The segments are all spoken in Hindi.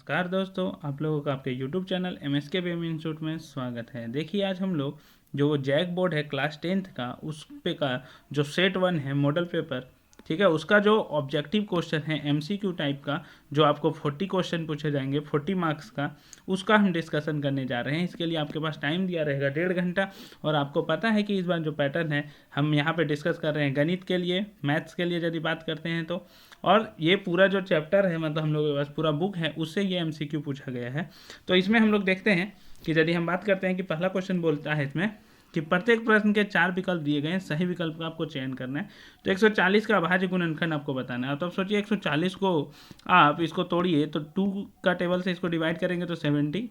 नमस्कार दोस्तों, आप लोगों का आपके YouTube channel MSK BM institute में स्वागत है। देखिए आज हम लोग जो वो जैक बोर्ड है क्लास 10th का, उस पे का जो सेट 1 है मॉडल पेपर, ठीक है, उसका जो ऑब्जेक्टिव क्वेश्चन है MCQ टाइप का, जो आपको 40 क्वेश्चन पूछे जाएंगे 40 मार्क्स का, उसका हम डिस्कशन करने जा रहे हैं। इसके लिए आपके पास टाइम दिया रहेगा 1.5 घंटा। और आपको पता है कि इस बार जो पैटर्न है हम यहाँ पे डिस्कस कर रहे हैं गणित के लिए, मैथ्स के लिए यदि बात करते हैं तो। और ये पूरा जो चैप्टर है, मतलब हम लोगों के पास पूरा बुक है, उससे ये MCQ पूछा गया है। तो इसमें हम लोग देखते हैं कि यदि हम बात करते हैं कि पहला क्वेश्चन बोलता है इसमें कि प्रत्येक प्रश्न के 4 विकल्प दिए गए हैं, सही विकल्प का आपको चयन करना है। तो 140 का अभाज्य गुणनखंड आपको बताना है। तो अब सोचिए 140 को आप इसको तोड़िए तो 2 का टेबल से इसको डिवाइड करेंगे तो 70,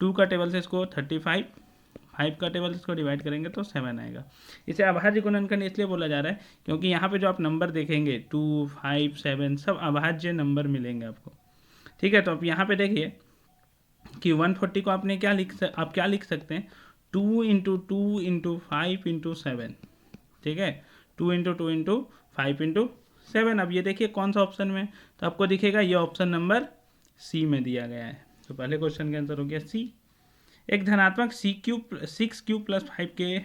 2 का टेबल से इसको 35, 5 का टेबल इसको डिवाइड करेंगे तो 7 आएगा। इसे अभाज्य गुणनखंड इसलिए बोला जा रहा है क्योंकि यहाँ पे जो आप नंबर देखेंगे 2, 5, 7 सब अभाज्य नंबर मिलेंगे आपको। ठीक है, तो अब यहाँ पे देखिए कि 140 को आपने आप क्या लिख सकते हैं, 2 इंटू 2 इंटू 5 इंटू 7। ठीक है, 2 इंटू 2 इंटू 5 इंटू 7। अब ये देखिए कौन सा ऑप्शन में, तो आपको दिखेगा ये ऑप्शन नंबर सी में दिया गया है। तो पहले क्वेश्चन का आंसर हो गया सी। एक धनात्मक 6 क्यूब प्लस 5 के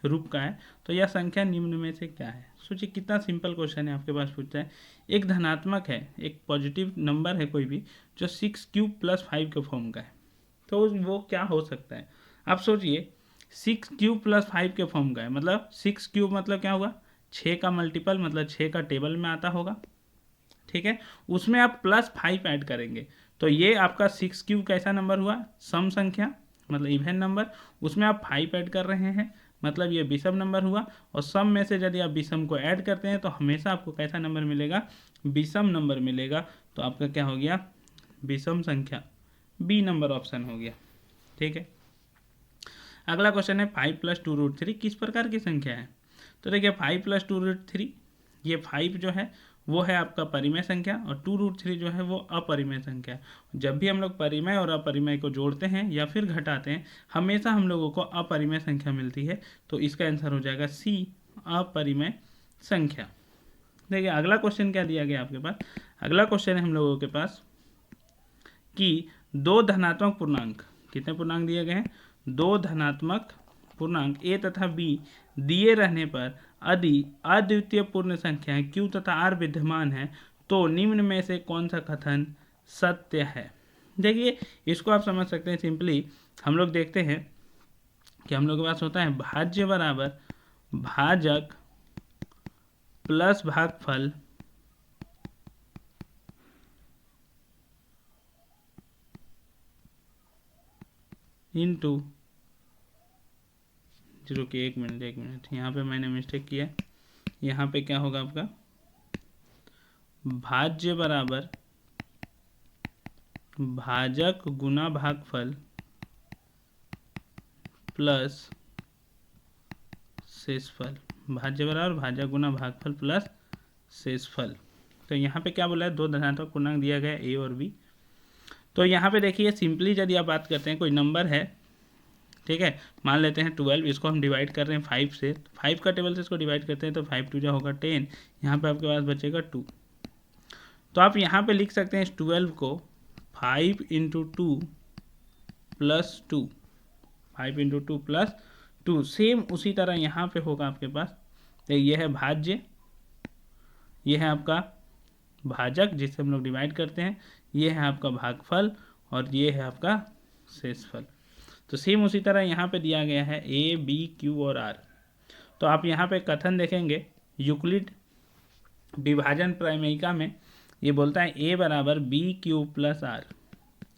रूप का है, तो यह संख्या निम्न में से क्या है। सोचिए कितना सिंपल क्वेश्चन है, आपके पास पूछता है एक धनात्मक है, एक पॉजिटिव नंबर है कोई भी, जो 6 क्यूब प्लस 5 के फॉर्म का है, तो वो क्या हो सकता है। आप सोचिए 6 क्यूब प्लस 5 के फॉर्म का है, मतलब 6 क्यूब मतलब क्या होगा, 6 का मल्टीपल, मतलब 6 का टेबल में आता होगा। ठीक है, उसमें आप +5 ऐड करेंगे तो ये आपका 6 क्यूब कैसा नंबर हुआ, सम संख्या, मतलब इवन नंबर। उसमें आप 5 ऐड कर रहे हैं, मतलब ये विषम नंबर हुआ। और सम में से यदि आप विषम को ऐड करते हैं तो हमेशा आपको कैसा नंबर मिलेगा, विषम नंबर मिलेगा। तो आपका क्या हो गया, विषम संख्या, बी नंबर ऑप्शन हो गया। ठीक है, अगला क्वेश्चन है 5 + 2√3 किस प्रकार की संख्या है। तो देखिए 5 + 2√3, ये 5 जो है वो है आपका परिमेय संख्या और 2√3 जो है वो अपरिमेय संख्या है। जब भी हम लोग परिमेय और अपरिमेय को जोड़ते हैं या फिर घटाते हैं, हमेशा हम लोगों को अपरिमेय संख्या मिलती है। तो इसका आंसर हो जाएगा सी, अपरिमेय संख्या। देखिए अगला क्वेश्चन क्या दिया गया आपके पास। अगला क्वेश्चन है हम लोगों के पास कि दो धनात्मक पूर्णांक, कितने पूर्णांक दिए गए हैं, दो धनात्मक पूर्णांक ए तथा बी दिए रहने पर यदि अद्वितीय पूर्ण संख्याएं क्यू तथा आर विद्यमान है तो निम्न में से कौन सा कथन सत्य है। देखिए इसको आप समझ सकते हैं सिंपली। हम लोग देखते हैं कि हम लोग के पास होता है भाज्य बराबर भाजक प्लस भागफल इंटू, रुकिए एक मिनट, यहाँ पे मैंने मिस्टेक किया। यहाँ पे क्या होगा आपका, भाज्य बराबर भाजक गुना भागफल प्लस शेषफल। भाज्य बराबर भाजक गुना भागफल प्लस शेषफल। तो यहाँ पे क्या बोला है, दो धनात्मक पूर्णांक दिया गया ए और बी। तो यहाँ पे देखिए सिंपली यदि आप बात करते हैं, कोई नंबर है, ठीक है, मान लेते हैं 12, इसको हम डिवाइड कर रहे हैं 5 से, 5 का टेबल से इसको डिवाइड करते हैं तो 5 2 जा होगा 10, यहाँ पे आपके पास बचेगा 2। तो आप यहाँ पे लिख सकते हैं इस 12 को 5 into 2 plus 2, 5 into 2 plus 2। Same उसी तरह यहाँ पे होगा आपके पास। तो ये है भाज्य, ये है आपका भाजक जिससे हम लोग डिवाइड करते हैं, ये है आपका भागफल और ये है आपका शेषफल। तो सेम उसी तरह यहाँ पे दिया गया है ए बी क्यू और आर। तो आप यहाँ पे कथन देखेंगे यूक्लिड विभाजन प्राइमयिका में ये बोलता है ए बराबर बी क्यू प्लस आर,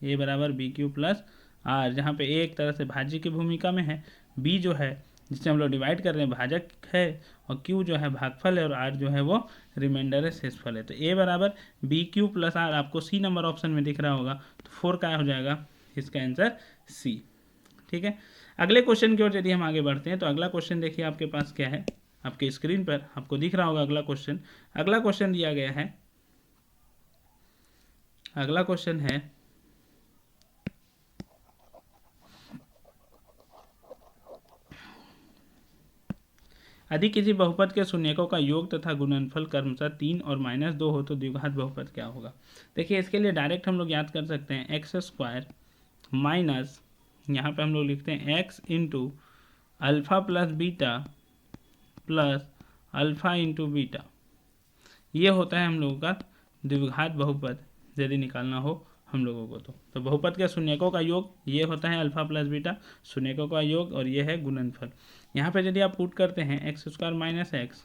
ए बराबर बी क्यू प्लस आर, जहाँ पे ए एक तरह से भाज्य की भूमिका में है, बी जो है जिससे हम लोग डिवाइड कर रहे हैं भाजक है, और क्यू जो है भागफल है और आर जो है वो रिमाइंडर है, शेषफल है। तो ए बराबर बी क्यू प्लस आर आपको सी नंबर ऑप्शन में दिख रहा होगा, तो 4 क्या हो जाएगा, इसका आंसर सी। ठीक है, अगले क्वेश्चन की ओर यदि हम आगे बढ़ते हैं तो अगला क्वेश्चन देखिए आपके पास क्या है, आपके स्क्रीन पर आपको दिख रहा होगा अगला क्वेश्चन। अगला क्वेश्चन दिया गया है, अगला क्वेश्चन है यदि किसी बहुपद के शून्यकों का योग तथा गुणनफल क्रमशः 3 और -2 हो तो द्विघात बहुपद क्या होगा। देखिए इसके लिए डायरेक्ट हम लोग याद कर सकते हैं एक्स स्क्वायर माइनस, यहाँ पे हम लोग लिखते हैं x into alpha plus beta plus alpha into beta, ये होता है हम लोगों का द्विघात बहुपद यदि निकालना हो हम लोगों को। तो बहुपद के शून्यकों का योग ये होता है अल्फ़ा प्लस बीटा, शून्यकों का योग, और ये है गुणनफल। यहाँ पे यदि आप पुट करते हैं एक्स स्क्वायर माइनस एक्स,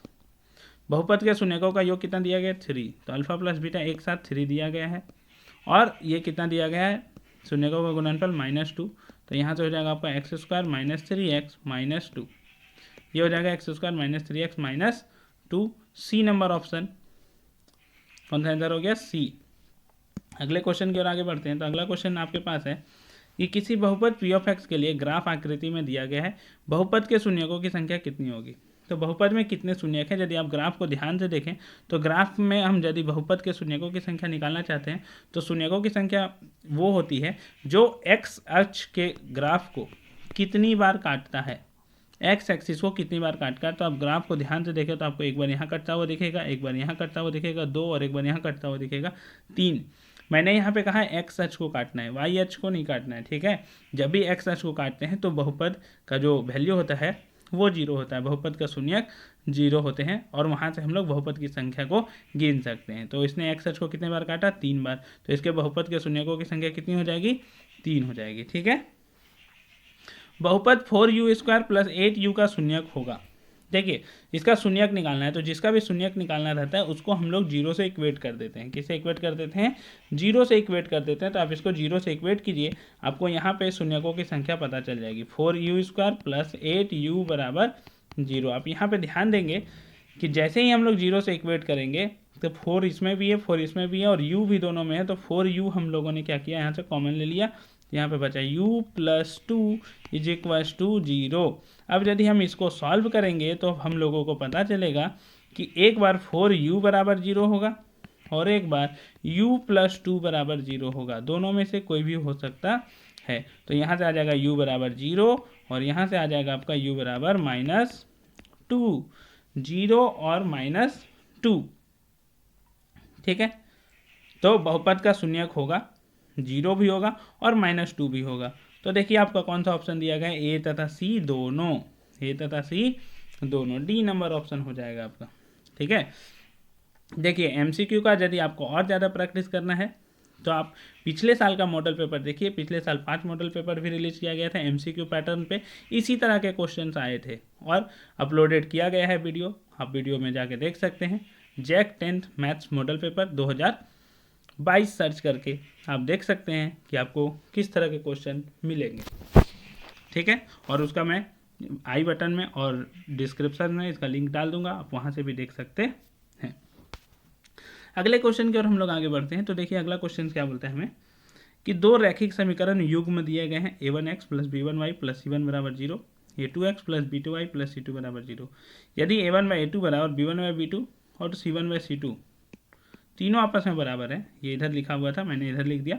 बहुपद के शून्यकों का योग कितना दिया गया 3, तो अल्फ़ा प्लस बीटा एक साथ 3 दिया गया है, और ये कितना दिया गया है शून्यकों का गुणनफल -2, तो यहाँ से हो जाएगा आपका x square minus 3x minus 2, ये हो जाएगा x square minus 3x minus 2। C number option, कौन सा आंसर हो गया, सी। अगले क्वेश्चन की ओर आगे बढ़ते हैं। तो अगला क्वेश्चन आपके पास है कि किसी बहुपद पी ऑफ एक्स के लिए ग्राफ आकृति में दिया गया है, बहुपद के शून्यकों की संख्या कितनी होगी। तो बहुपद में कितने शून्यक हैं, यदि आप ग्राफ को ध्यान से देखें तो ग्राफ में हम यदि बहुपद के शून्यकों की संख्या निकालना चाहते हैं तो शून्यकों की संख्या वो होती है जो एक्स अक्ष के ग्राफ को कितनी बार काटता है, एक्स एक्सिस को कितनी बार काटता है। तो आप ग्राफ को ध्यान से देखें तो आपको एक बार यहाँ कटता हुआ दिखेगा, एक बार यहाँ कटता हुआ दिखेगा 2, और एक बार यहाँ कटता हुआ दिखेगा 3। मैंने यहाँ पे कहा है एक्स अक्ष को काटना है, वाई अक्ष को नहीं काटना है, ठीक है। जब भी एक्स अक्ष को काटते हैं तो बहुपद का जो वैल्यू होता है वो 0 होता है, बहुपद का शून्यक 0 होते हैं, और वहाँ से हम लोग बहुपद की संख्या को गिन सकते हैं। तो इसने एक्स अक्ष को कितने बार काटा, 3 बार, तो इसके बहुपद के शून्यकों की संख्या कितनी हो जाएगी, 3 हो जाएगी, ठीक है। बहुपद 4u² प्लस 8u का शून्यक होगा। देखिए इसका शून्यक निकालना है, तो जिसका भी शून्यक निकालना रहता है उसको हम लोग 0 से इक्वेट कर देते हैं। किससे इक्वेट कर देते हैं, 0 से इक्वेट कर देते हैं। तो आप इसको 0 से इक्वेट कीजिए, आपको यहाँ पे शून्यकों की संख्या पता चल जाएगी। 4u² प्लस 8u बराबर 0। आप यहाँ पे ध्यान देंगे कि जैसे ही हम लोग 0 से इक्वेट करेंगे तो 4 इसमें भी है, 4 इसमें भी है, और u भी दोनों में है, तो 4u हम लोगों ने क्या किया, यहाँ से कॉमन ले लिया, यहाँ पे बचा u plus 2 is equals to 0। अब यदि हम इसको सॉल्व करेंगे तो हम लोगों को पता चलेगा कि एक बार 4u बराबर 0 होगा और एक बार u प्लस 2 बराबर 0 होगा, दोनों में से कोई भी हो सकता है। तो यहाँ से आ जाएगा u बराबर 0 और यहाँ से आ जाएगा आपका u बराबर -2, 0 और -2, ठीक है। तो बहुपद का शून्यक होगा, 0 भी होगा और -2 भी होगा। तो देखिए आपका कौन सा ऑप्शन दिया गया है, ए तथा सी दोनों, ए तथा सी दोनों, डी नंबर ऑप्शन हो जाएगा आपका, ठीक है। देखिए एमसीक्यू का यदि आपको और ज़्यादा प्रैक्टिस करना है तो आप पिछले साल का मॉडल पेपर देखिए, पिछले साल 5 मॉडल पेपर भी रिलीज किया गया था एमसीक्यू पैटर्न पे, इसी तरह के क्वेश्चंस आए थे और अपलोडेड किया गया है वीडियो, आप वीडियो में जाके देख सकते हैं। JAC 10th maths model paper 2022 search करके आप देख सकते हैं कि आपको किस तरह के क्वेश्चन मिलेंगे, ठीक है। और उसका मैं आई बटन में और डिस्क्रिप्शन में इसका लिंक डाल दूंगा, आप वहाँ से भी देख सकते हैं। अगले क्वेश्चन की ओर हम लोग आगे बढ़ते हैं। तो देखिए अगला क्वेश्चन क्या बोलता है हमें कि दो रैखिक समीकरण युग्म दिए गए हैं, a1x plus b1y plus c1 बराबर 0, a2x plus b2y plus c2 बराबर 0। यदि a1/a2 बराबर b1/b2 और c1/c2 तीनों आपस में बराबर है, ये इधर लिखा हुआ था मैंने इधर लिख दिया,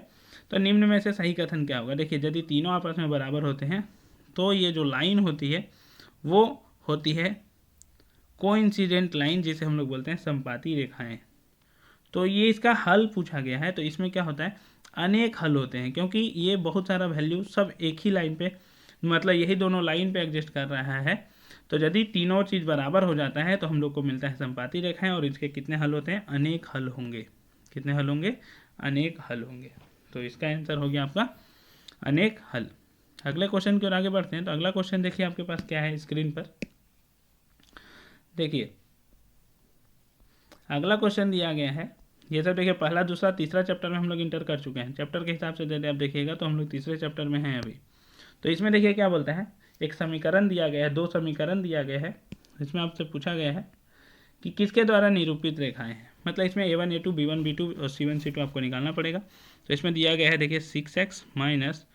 तो निम्न में से सही कथन क्या होगा। देखिए यदि तीनों आपस में बराबर होते हैं तो ये जो लाइन होती है वो होती है कोइंसिडेंट लाइन, जिसे हम लोग बोलते हैं संपाती रेखाएं। तो ये इसका हल पूछा गया है, तो इसमें क्या होता है, अनेक हल होते हैं, क्योंकि ये बहुत सारा वैल्यू सब एक ही लाइन पे, मतलब यही दोनों लाइन पे एग्जिस्ट कर रहा है। तो यदि तीनों चीज़ बराबर हो जाता है तो हम लोग को मिलता है संपाती रेखाएं, और इसके कितने हल होते हैं, अनेक हल होंगे। कितने हल होंगे, अनेक हल होंगे। तो इसका आंसर हो गया आपका अनेक हल। अगले क्वेश्चन की ओर आगे बढ़ते हैं। तो अगला क्वेश्चन देखिए आपके पास क्या है स्क्रीन पर, देखिए अगला क्वेश्चन दिया गया है। ये सब देखिए पहला दूसरा तीसरा चैप्टर में हम लोग इंटर कर चुके हैं, चैप्टर के हिसाब से यदि आप देखिएगा तो हम लोग तीसरे चैप्टर में हैं अभी। तो इसमें देखिए क्या बोलता है, एक समीकरण दिया गया है, दो समीकरण दिया गया है, इसमें आपसे पूछा गया है कि किसके द्वारा निरूपित रेखाएं हैं, मतलब इसमें a1 a2 b1 b2 और c1 c2 आपको निकालना पड़ेगा। तो इसमें दिया गया है देखिए 6x माइनस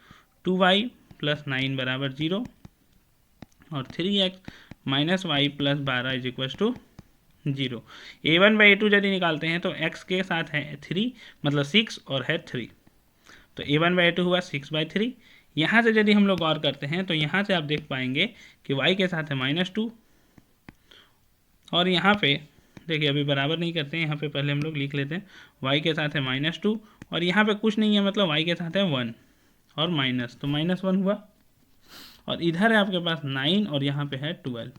2y प्लस 9 बराबर 0 और 3x minus y plus 12 is equal to 0। a1/a2 यदि निकालते हैं तो x के साथ है 3 मतलब 6 और है 3, तो a1/a2 हुआ 6/3। यहाँ से यदि हम लोग गौर करते हैं तो यहाँ से आप देख पाएंगे कि y के साथ है -2 और यहाँ पे देखिए अभी बराबर नहीं करते हैं, यहाँ पे पहले हम लोग लिख लेते हैं y के साथ है -2 और यहाँ पे कुछ नहीं है, मतलब y के साथ है 1 और माइनस, तो -1 हुआ। और इधर है आपके पास 9 और यहाँ पे है 12।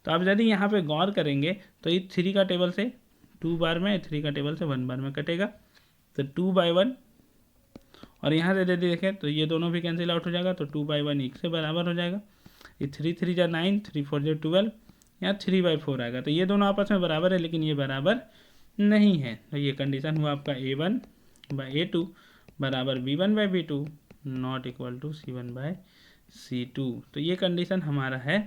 तो आप यदि यहाँ पे गौर करेंगे तो ये 3 का टेबल से 2 बार में, 3 का टेबल से 1 बार में कटेगा, तो 2/1। और यहाँ से यदि देखें तो ये दोनों भी कैंसिल आउट हो जाएगा, तो 2/1 एक से बराबर हो जाएगा। ये 3 3 जा 9, 3 4 जा 12, यहाँ 3/4 आएगा। तो ये दोनों आपस में बराबर है, लेकिन ये बराबर नहीं है। तो ये कंडीशन हुआ आपका A1/A2 बराबर B1/B2 not equal to C1/C2। तो ये कंडीशन हमारा है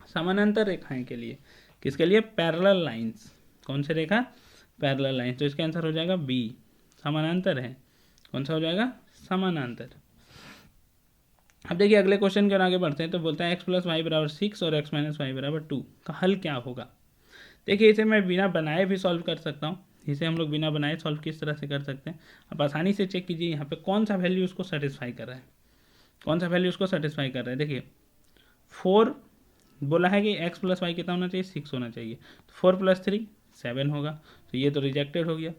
समानांतर रेखाएं के लिए। किसके लिए? Parallel lines. कौन से रेखा? Parallel lines. तो इसका आंसर हो जाएगा बी, समानांतर है। कौन सा हो जाएगा? समानांतर। अब देखिए अगले क्वेश्चन की ओर आगे बढ़ते हैं। तो बोलता है x + y = 6 और x - y = 2 का हल क्या होगा। देखिए इसे मैं बिना बनाए भी सॉल्व कर सकता हूँ। इसे हम लोग बिना बनाए सॉल्व किस तरह से कर सकते हैं, आप आसानी से चेक कीजिए यहाँ पे कौन सा वैल्यू उसको सेटिस्फाई कर रहा है, कौन सा वैल्यू उसको सेटिस्फाई कर रहा है। देखिए 4 बोला है कि x + y कितना होना चाहिए? 6 होना चाहिए। तो 4 + 3 7 होगा, तो ये तो रिजेक्टेड हो गया।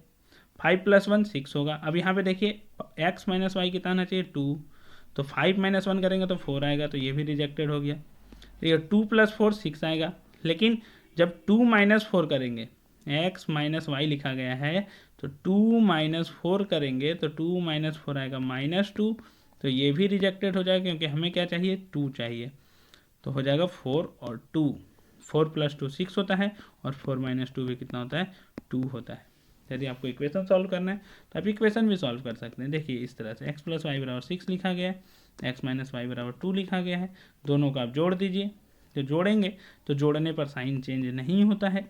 5 + 1 6 होगा। अब यहाँ पे देखिए x - y कितना आना चाहिए? 2, तो 5 - 1 करेंगे तो 4 आएगा, तो ये भी रिजेक्टेड हो गया। तो ये 2 + 4 6 आएगा, लेकिन जब 2 - 4 करेंगे, x - y लिखा गया है, तो 2 - 4 करेंगे तो 2 - 4 आएगा -2, तो ये भी रिजेक्टेड हो जाएगा, क्योंकि हमें क्या चाहिए? 2 चाहिए। तो हो जाएगा 4 और 2, 4 + 2 6 होता है, और 4 - 2 भी कितना होता है? 2 होता है। यदि आपको इक्वेशन सॉल्व करना है तो आप इक्वेशन भी सॉल्व कर सकते हैं। देखिए इस तरह से x + y = 6 लिखा गया है, x - y = 2 लिखा गया है। दोनों को आप जोड़ दीजिए। तो जोड़ेंगे तो जोड़ने पर साइन चेंज नहीं होता है,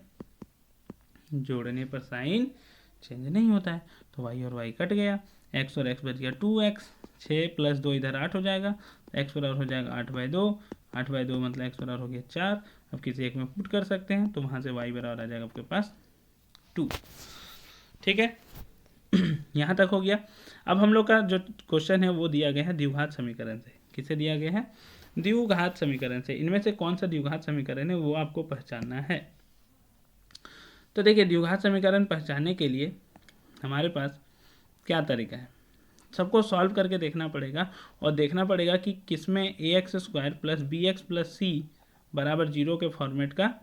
जोड़ने पर साइन चेंज नहीं होता है। तो y और y कट गया, x और x बच गया 2x, 6 + 2 इधर 8 हो जाएगा, x बराबर हो जाएगा 8/2, 8/2 मतलब x बराबर हो गया 4। अब किसी एक में पुट कर सकते हैं, तो वहाँ से y बराबर आ जाएगा आपके पास 2। ठीक है, यहाँ तक हो गया। अब हम लोग का जो क्वेश्चन है वो दिया गया है द्विघात समीकरण से। किसे दिया गया है? द्विघात समीकरण से। इनमें से कौन सा द्विघात समीकरण है वो आपको पहचानना है। तो देखिए द्विघात समीकरण पहचानने के लिए हमारे पास क्या तरीका है, सबको सॉल्व करके देखना पड़ेगा और देखना पड़ेगा कि किसमें ax² + bx + c = 0 के फॉर्मेट का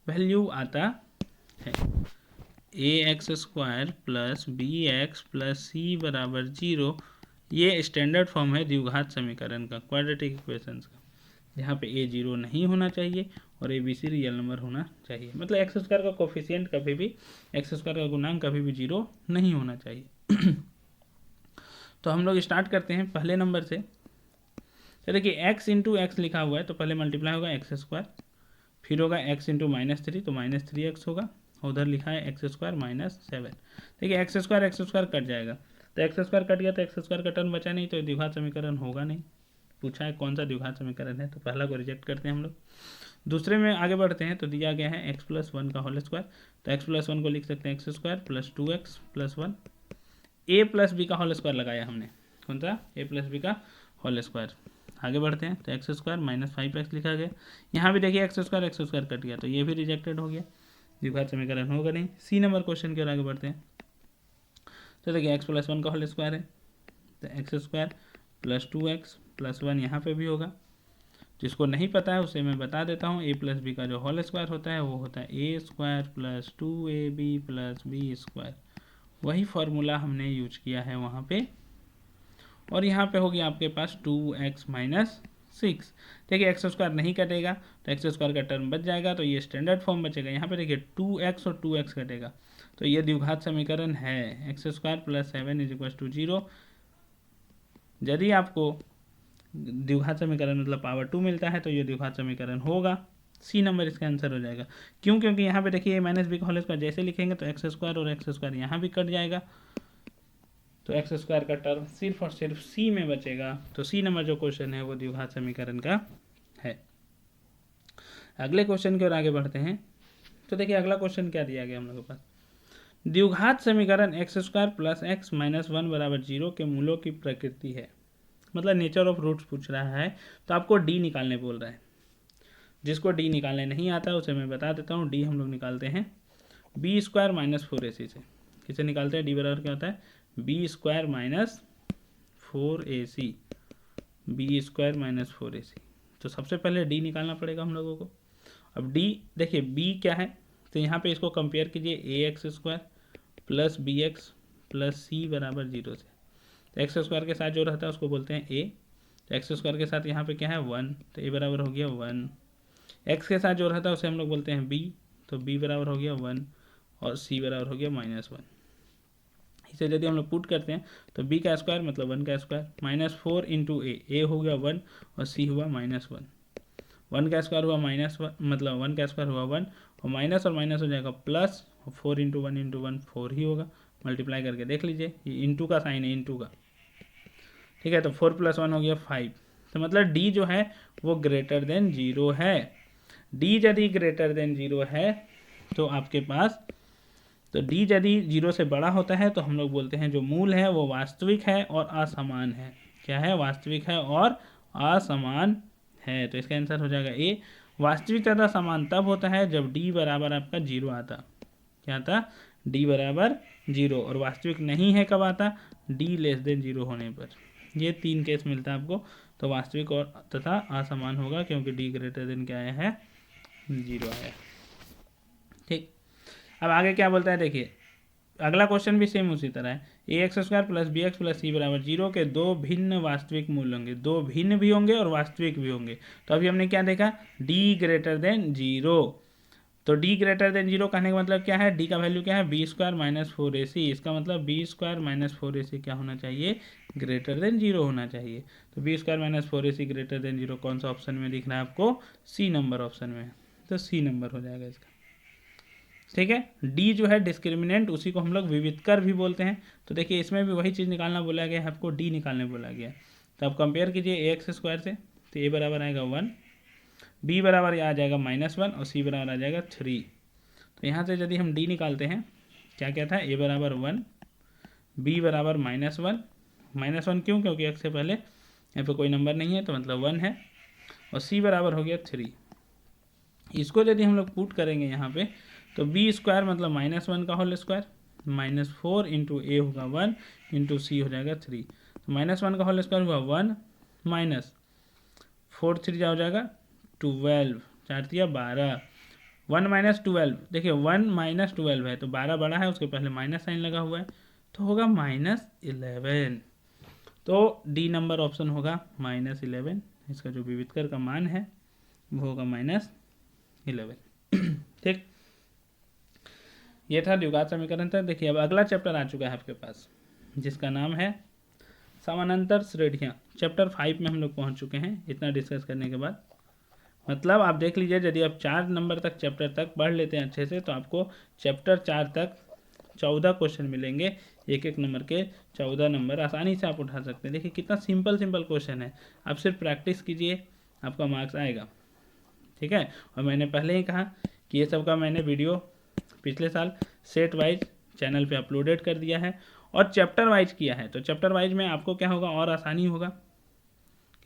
वैल्यू आता है। ax² + bx + c = 0, ये स्टैंडर्ड फॉर्म है द्विघात समीकरण का, क्वाड्रेटिक इक्वेशंस का। यहाँ पे a 0 नहीं होना चाहिए और a b c real number होना चाहिए, मतलब x² का कोफिशिएंट कभी भी, x² का गुणांक कभी भी 0 नहीं होना चाहिए। तो हम लोग स्टार्ट करते हैं पहले नंबर से। तो देखिए x × x लिखा हुआ है, तो पहले मल्टीप्लाई होगा x², फिर होगा x × -3, तो -3x होगा। उधर लिखा है x² - 7। देखिए x² कट जाएगा, तो x² कट गया, तो x² का टर्म बचा नहीं, तो द्विघात समीकरण होगा नहीं। पूछा है कौन सा द्विघात समीकरण है, तो पहला को रिजेक्ट करते हैं हम लोग। दूसरे में आगे बढ़ते हैं। तो दिया गया है x + 1 का होल स्क्वायर, तो x + 1 को लिख सकते हैं x² + 2x + 1। a + b का होल स्क्वायर लगाया हमने, कौन सा? a + b का होल स्क्वायर। आगे बढ़ते हैं, तो x² - 5x लिखा गया। यहाँ भी देखिए x² कट गया, तो ये भी रिजेक्टेड हो गया, द्विघात समीकरण होगा नहीं। सी नंबर क्वेश्चन के आगे बढ़ते हैं। तो देखिए x + 1 का होल स्क्वायर है, तो x² + 2x + 1 यहाँ पे भी होगा। जिसको नहीं पता है उसे मैं बता देता हूँ, a + b का जो होल स्क्वायर होता है वो होता है a² + 2ab + b²। वही फॉर्मूला हमने यूज किया है वहाँ पे। और यहाँ पे होगी आपके पास 2x - 6। देखिए x² नहीं कटेगा, तो x² का टर्म बच जाएगा, तो ये स्टैंडर्ड फॉर्म बचेगा। यहाँ पे देखिए 2x और 2x कटेगा, तो ये द्विघात समीकरण है x² + 7 = 0। यदि आपको द्विघात समीकरण मतलब पावर 2 मिलता है तो ये द्विघात समीकरण होगा। सी नंबर इसका आंसर हो जाएगा। क्यों? क्योंकि यहाँ पे देखिए a - b का होल स्क्वायर जैसे लिखेंगे तो x² और x² यहाँ भी कट जाएगा, तो x² का टर्म सिर्फ और सिर्फ सी में बचेगा। तो सी नंबर जो क्वेश्चन है वो द्विघात समीकरण का है। अगले क्वेश्चन की ओर आगे बढ़ते हैं। तो देखिए अगला क्वेश्चन क्या दिया गया हम लोगों के पास, द्विघात समीकरण x² + x - 1 = 0 के मूलों की प्रकृति है, मतलब नेचर ऑफ रूट्स पूछ रहा है, तो आपको डी निकालने बोल रहा है। जिसको डी निकालने नहीं आता उसे मैं बता देता हूँ। डी हम लोग निकालते हैं बी स्क्वायर माइनस 4ac से। किसे निकालते हैं? डी बराबर क्या होता है? B square minus 4ac, B square minus 4ac। तो सबसे पहले डी निकालना पड़ेगा हम लोगों को। अब डी देखिए बी क्या है, तो यहाँ पे इसको कंपेयर कीजिए a x square plus b x plus c बराबर 0 से। तो एक्स स्क्वायर के साथ जो रहता है उसको बोलते हैं ए, तो एक्स स्क्वायर के साथ यहाँ पे क्या है 1, तो ए बराबर हो गया 1। एक्स के साथ जो रहता है उसे हम लोग बोलते हैं बी, तो बी बराबर हो गया 1 और सी बराबर हो गया -1। इसे यदि हम लोग पुट करते हैं तो बी का स्क्वायर मतलब 1 का स्क्वायर -4 इंटू ए हो गया 1 और सी हुआ -1। 1 का स्क्वायर हुआ -1 मतलब 1 का स्क्वायर हुआ 1 और माइनस हो जाएगा प्लस, 4 इंटू 1 4 ही होगा। मल्टीप्लाई करके देख लीजिए, ये इंटू का साइन है, इंटू का, ठीक है। तो 4 + 1 हो गया 5। तो मतलब डी जो है वो ग्रेटर देन 0 है। डी यदि ग्रेटर देन 0 है तो आपके पास, तो डी यदि 0 से बड़ा होता है तो हम लोग बोलते हैं जो मूल है वो वास्तविक है और असमान है। क्या है? वास्तविक है और असमान है। तो इसका आंसर हो जाएगा ए। वास्तविक तथा समान तब होता है जब डी बराबर आपका 0 आता। क्या आता? डी बराबर 0। और वास्तविक नहीं है कब आता? डी लेस देन 0 होने पर। ये 3 केस मिलता है आपको। तो वास्तविक और तथा असमान होगा क्योंकि डी ग्रेटर देन क्या आया है? 0 आया। ठीक, अब आगे क्या बोलता है देखिए, अगला क्वेश्चन भी सेम उसी तरह है। A x square plus b x plus c बराबर 0 के दो भिन्न वास्तविक मूल्य होंगे। दो भिन्न भी होंगे और वास्तविक भी होंगे। तो अभी हमने क्या देखा? D greater than 0। तो डी ग्रेटर देन 0 कहने का मतलब क्या है? डी का वैल्यू क्या है? B square minus 4ac। इसका मतलब बी स्क्वायर माइनस 4ac क्या होना चाहिए? ग्रेटर देन 0 होना चाहिए। तो B square minus 4ac greater than 0 कौन सा ऑप्शन में दिख रहा है आपको? सी नंबर ऑप्शन में। तो सी नंबर हो जाएगा इसका। ठीक है। डी जो है डिस्क्रिमिनेंट, उसी को हम लोग विविधकर भी बोलते हैं। तो देखिए इसमें भी वही चीज़ निकालना बोला गया है आपको, डी निकालने बोला गया है। तो आप कंपेयर कीजिए ए एक्स स्क्वायर से, तो ए बराबर आएगा 1, बी बराबर आ जाएगा -1 और सी बराबर आ जाएगा 3। तो यहाँ से यदि हम डी निकालते हैं, क्या क्या था? ए बराबर 1, बी बराबर -1 क्यों? क्योंकि एक्स से पहले यहाँ पे कोई नंबर नहीं है तो मतलब 1 है, और सी बराबर हो गया 3। इसको यदि हम लोग पुट करेंगे यहाँ पे, तो बी स्क्वायर मतलब -1 का होल स्क्वायर, -4 इंटू ए होगा 1 इंटू सी हो जाएगा 3। तो -1 का होल स्क्वायर हुआ 1 माइनस 4 3 हो जाएगा 12, 4 3 12, 1 माइनस 12। देखिए 1 माइनस 12 है तो 12 बड़ा है, उसके पहले माइनस साइन लगा हुआ है तो होगा -11। तो डी नंबर ऑप्शन होगा -11। इसका जो विविधकर का मान है वो होगा -11। ठीक, ये था द्विघात समीकरण था। देखिए अब अगला चैप्टर आ चुका है आपके पास जिसका नाम है समानांतर श्रेणियाँ। चैप्टर 5 में हम लोग पहुँच चुके हैं। इतना डिस्कस करने के बाद मतलब आप देख लीजिए, यदि आप 4 नंबर तक चैप्टर तक पढ़ लेते हैं अच्छे से तो आपको चैप्टर 4 तक 14 क्वेश्चन मिलेंगे। एक एक नंबर के 14 नंबर आसानी से आप उठा सकते हैं। देखिए कितना सिंपल क्वेश्चन है। आप सिर्फ प्रैक्टिस कीजिए, आपका मार्क्स आएगा। ठीक है। और मैंने पहले ही कहा कि ये सब का मैंने वीडियो पिछले साल सेट वाइज चैनल पे अपलोडेड कर दिया है और चैप्टर वाइज किया है। तो चैप्टर वाइज में आपको क्या होगा और आसानी होगा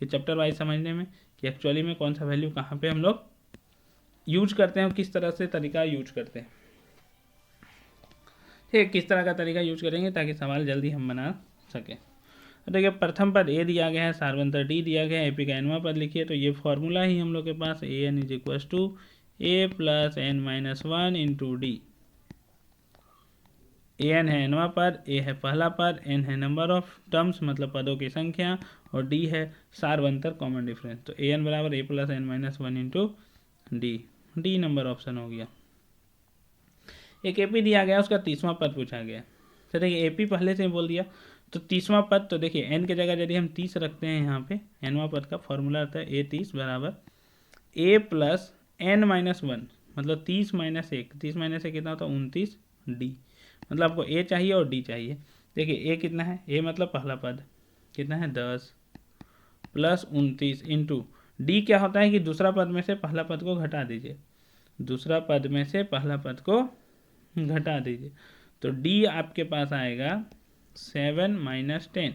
कि चैप्टर वाइज समझने में कि एक्चुअली में कौन सा वैल्यू कहाँ पे हम लोग यूज करते हैं, किस तरह से तरीका यूज करते हैं। ठीक है, किस तरह का तरीका यूज करेंगे ताकि सवाल जल्दी हम बना सकें। तो देखिए प्रथम पद ए दिया गया है, सार्वंतर डी दिया गया है, एपी का एनवां पद लिखिए। तो ये फॉर्मूला ही हम लोग के पास a n is equal to a plus N minus 1 into D. A n है एनवां पद, ए है पहला पद, एन है नंबर ऑफ टर्म्स मतलब पदों की संख्या और डी है सार्वंतर कॉमन डिफरेंस। तो ए एन बराबर a plus N minus 1 into d. D number option हो गया। एक एपी दिया गया, उसका 30वां पद पूछा गया। तो देखिए एपी पहले से बोल दिया, तो 30वां पद, तो देखिए एन की जगह यदि हम 30 रखते हैं यहाँ पे, एनवां पद का फॉर्मूला आता है ए 30 बराबर ए प्लस एन माइनस 1 मतलब 30 माइनस 1, 30 माइनस 1 कितना होता है 29 डी। मतलब आपको ए चाहिए और डी चाहिए। देखिए ए कितना है, ए मतलब पहला पद कितना है 10 प्लस 29 इंटू डी क्या होता है कि दूसरा पद में से पहला पद को घटा दीजिए, दूसरा पद में से पहला पद को घटा दीजिए। तो डी आपके पास आएगा 7 माइनस 10,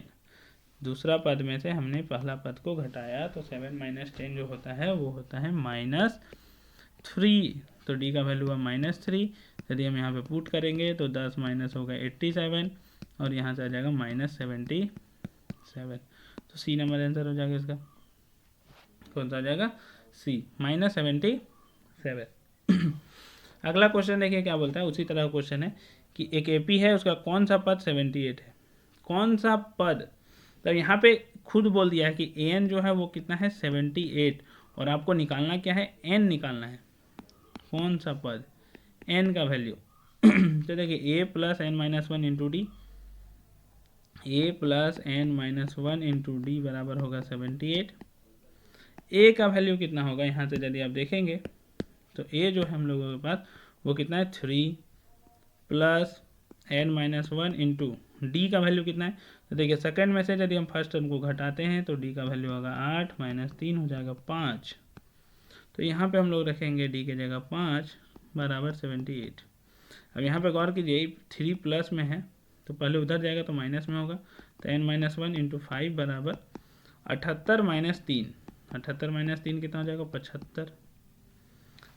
दूसरा पद में से हमने पहला पद को घटाया, तो 7 माइनस 10 जो होता है वो होता है -3। तो डी का वैल्यू है -3। यदि हम यहाँ पे पुट करेंगे तो 10 माइनस होगा 87 और यहाँ से आ जाएगा -77। तो सी नंबर आंसर हो जाएगा इसका। कौन सा आ जाएगा? सी, -77। अगला क्वेश्चन देखिए क्या बोलता है। उसी तरह क्वेश्चन है कि एक एपी है, उसका कौन सा पद 78 है। कौन सा पद, तो यहाँ पे खुद बोल दिया है कि एन जो है वो कितना है 78 और आपको निकालना क्या है, एन निकालना है। कौन सा पद, एन का वैल्यू तो देखिए a plus N minus 1 into D, A plus N minus 1 into D बराबर होगा 78। ए का वैल्यू कितना होगा, यहाँ से यदि आप देखेंगे तो ए जो है हम लोगों के पास वो कितना है 3 plus N minus 1 into D का वैल्यू कितना है। तो देखिए सेकंड में से यदि हम फर्स्ट टर्म को घटाते हैं तो डी का वैल्यू होगा 8 माइनस 3 हो जाएगा 5। तो यहाँ पे हम लोग रखेंगे डी की जगह 5 बराबर 78। अब यहाँ पे गौर कीजिए 3 प्लस में है तो पहले उधर जाएगा तो माइनस में होगा। तो एन माइनस 1 इंटू 5 बराबर 78 माइनस 3। 78 माइनस 3 कितना हो जाएगा 75।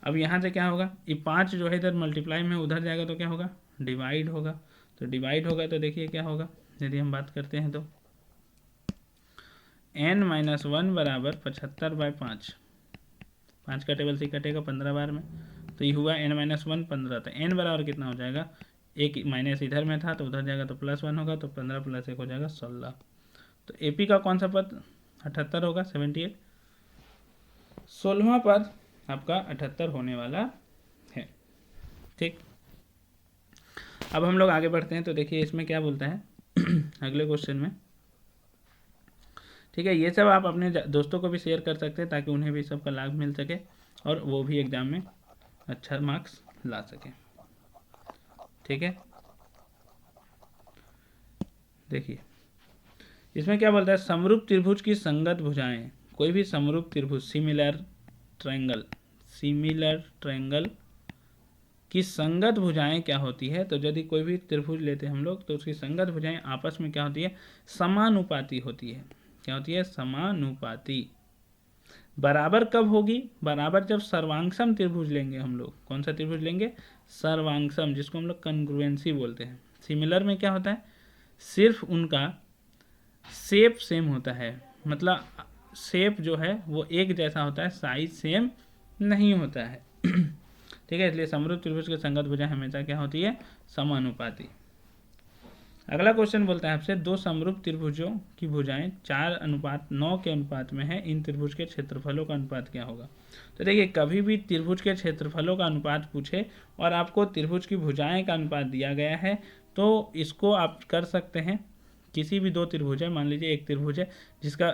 अब यहाँ से क्या होगा, ये 5 जो है इधर मल्टीप्लाई में उधर जाएगा तो क्या होगा, डिवाइड होगा। तो डिवाइड होगा तो देखिए क्या होगा, यदि हम बात करते हैं तो n माइनस 1 बराबर 75/5। 5 का टेबल से कटेगा 15 बार में, तो ये हुआ n माइनस 1 15। तो n बराबर कितना हो जाएगा, एक माइनस इधर में था तो उधर जाएगा तो +1 होगा, तो 15 + 1 हो जाएगा 16। तो एपी का कौन सा पद 78 होगा 78। 16वां पद आपका 78 होने वाला है। ठीक, अब हम लोग आगे बढ़ते हैं। तो देखिए इसमें क्या बोलता है अगले क्वेश्चन में। ठीक है, ये सब आप अपने दोस्तों को भी शेयर कर सकते हैं ताकि उन्हें भी सबका लाभ मिल सके और वो भी एग्जाम में अच्छा मार्क्स ला सके। ठीक है, देखिए इसमें क्या बोलता है, समरूप त्रिभुज की संगत भुजाएं। कोई भी समरूप त्रिभुज सिमिलर ट्रायंगल की संगत भुजाएं क्या होती है। तो यदि कोई भी त्रिभुज लेते हैं हम लोग तो उसकी संगत भुजाएं आपस में क्या होती है, समानुपाती होती है। क्या होती है, समानुपाती। बराबर कब होगी, बराबर जब सर्वांगसम त्रिभुज लेंगे हम लोग। कौन सा त्रिभुज लेंगे, सर्वांगसम, जिसको हम लोग कंग्रुएंसी बोलते हैं। सिमिलर में क्या होता है, सिर्फ उनका शेप सेम होता है, मतलब शेप जो है वो एक जैसा होता है, साइज सेम नहीं होता है। ठीक है, इसलिए समरूप त्रिभुज की संगत भुजाएं हमेशा क्या होती है, समानुपाती। अगला क्वेश्चन बोलता है आपसे, दो समरूप त्रिभुजों की भुजाएं 4:9 के अनुपात में है, इन त्रिभुज के क्षेत्रफलों का अनुपात क्या होगा। तो देखिए कभी भी त्रिभुज के क्षेत्रफलों का अनुपात पूछे और आपको त्रिभुज की भुजाएं का अनुपात दिया गया है तो इसको आप कर सकते हैं। किसी भी दो त्रिभुज है, मान लीजिए एक त्रिभुज है जिसका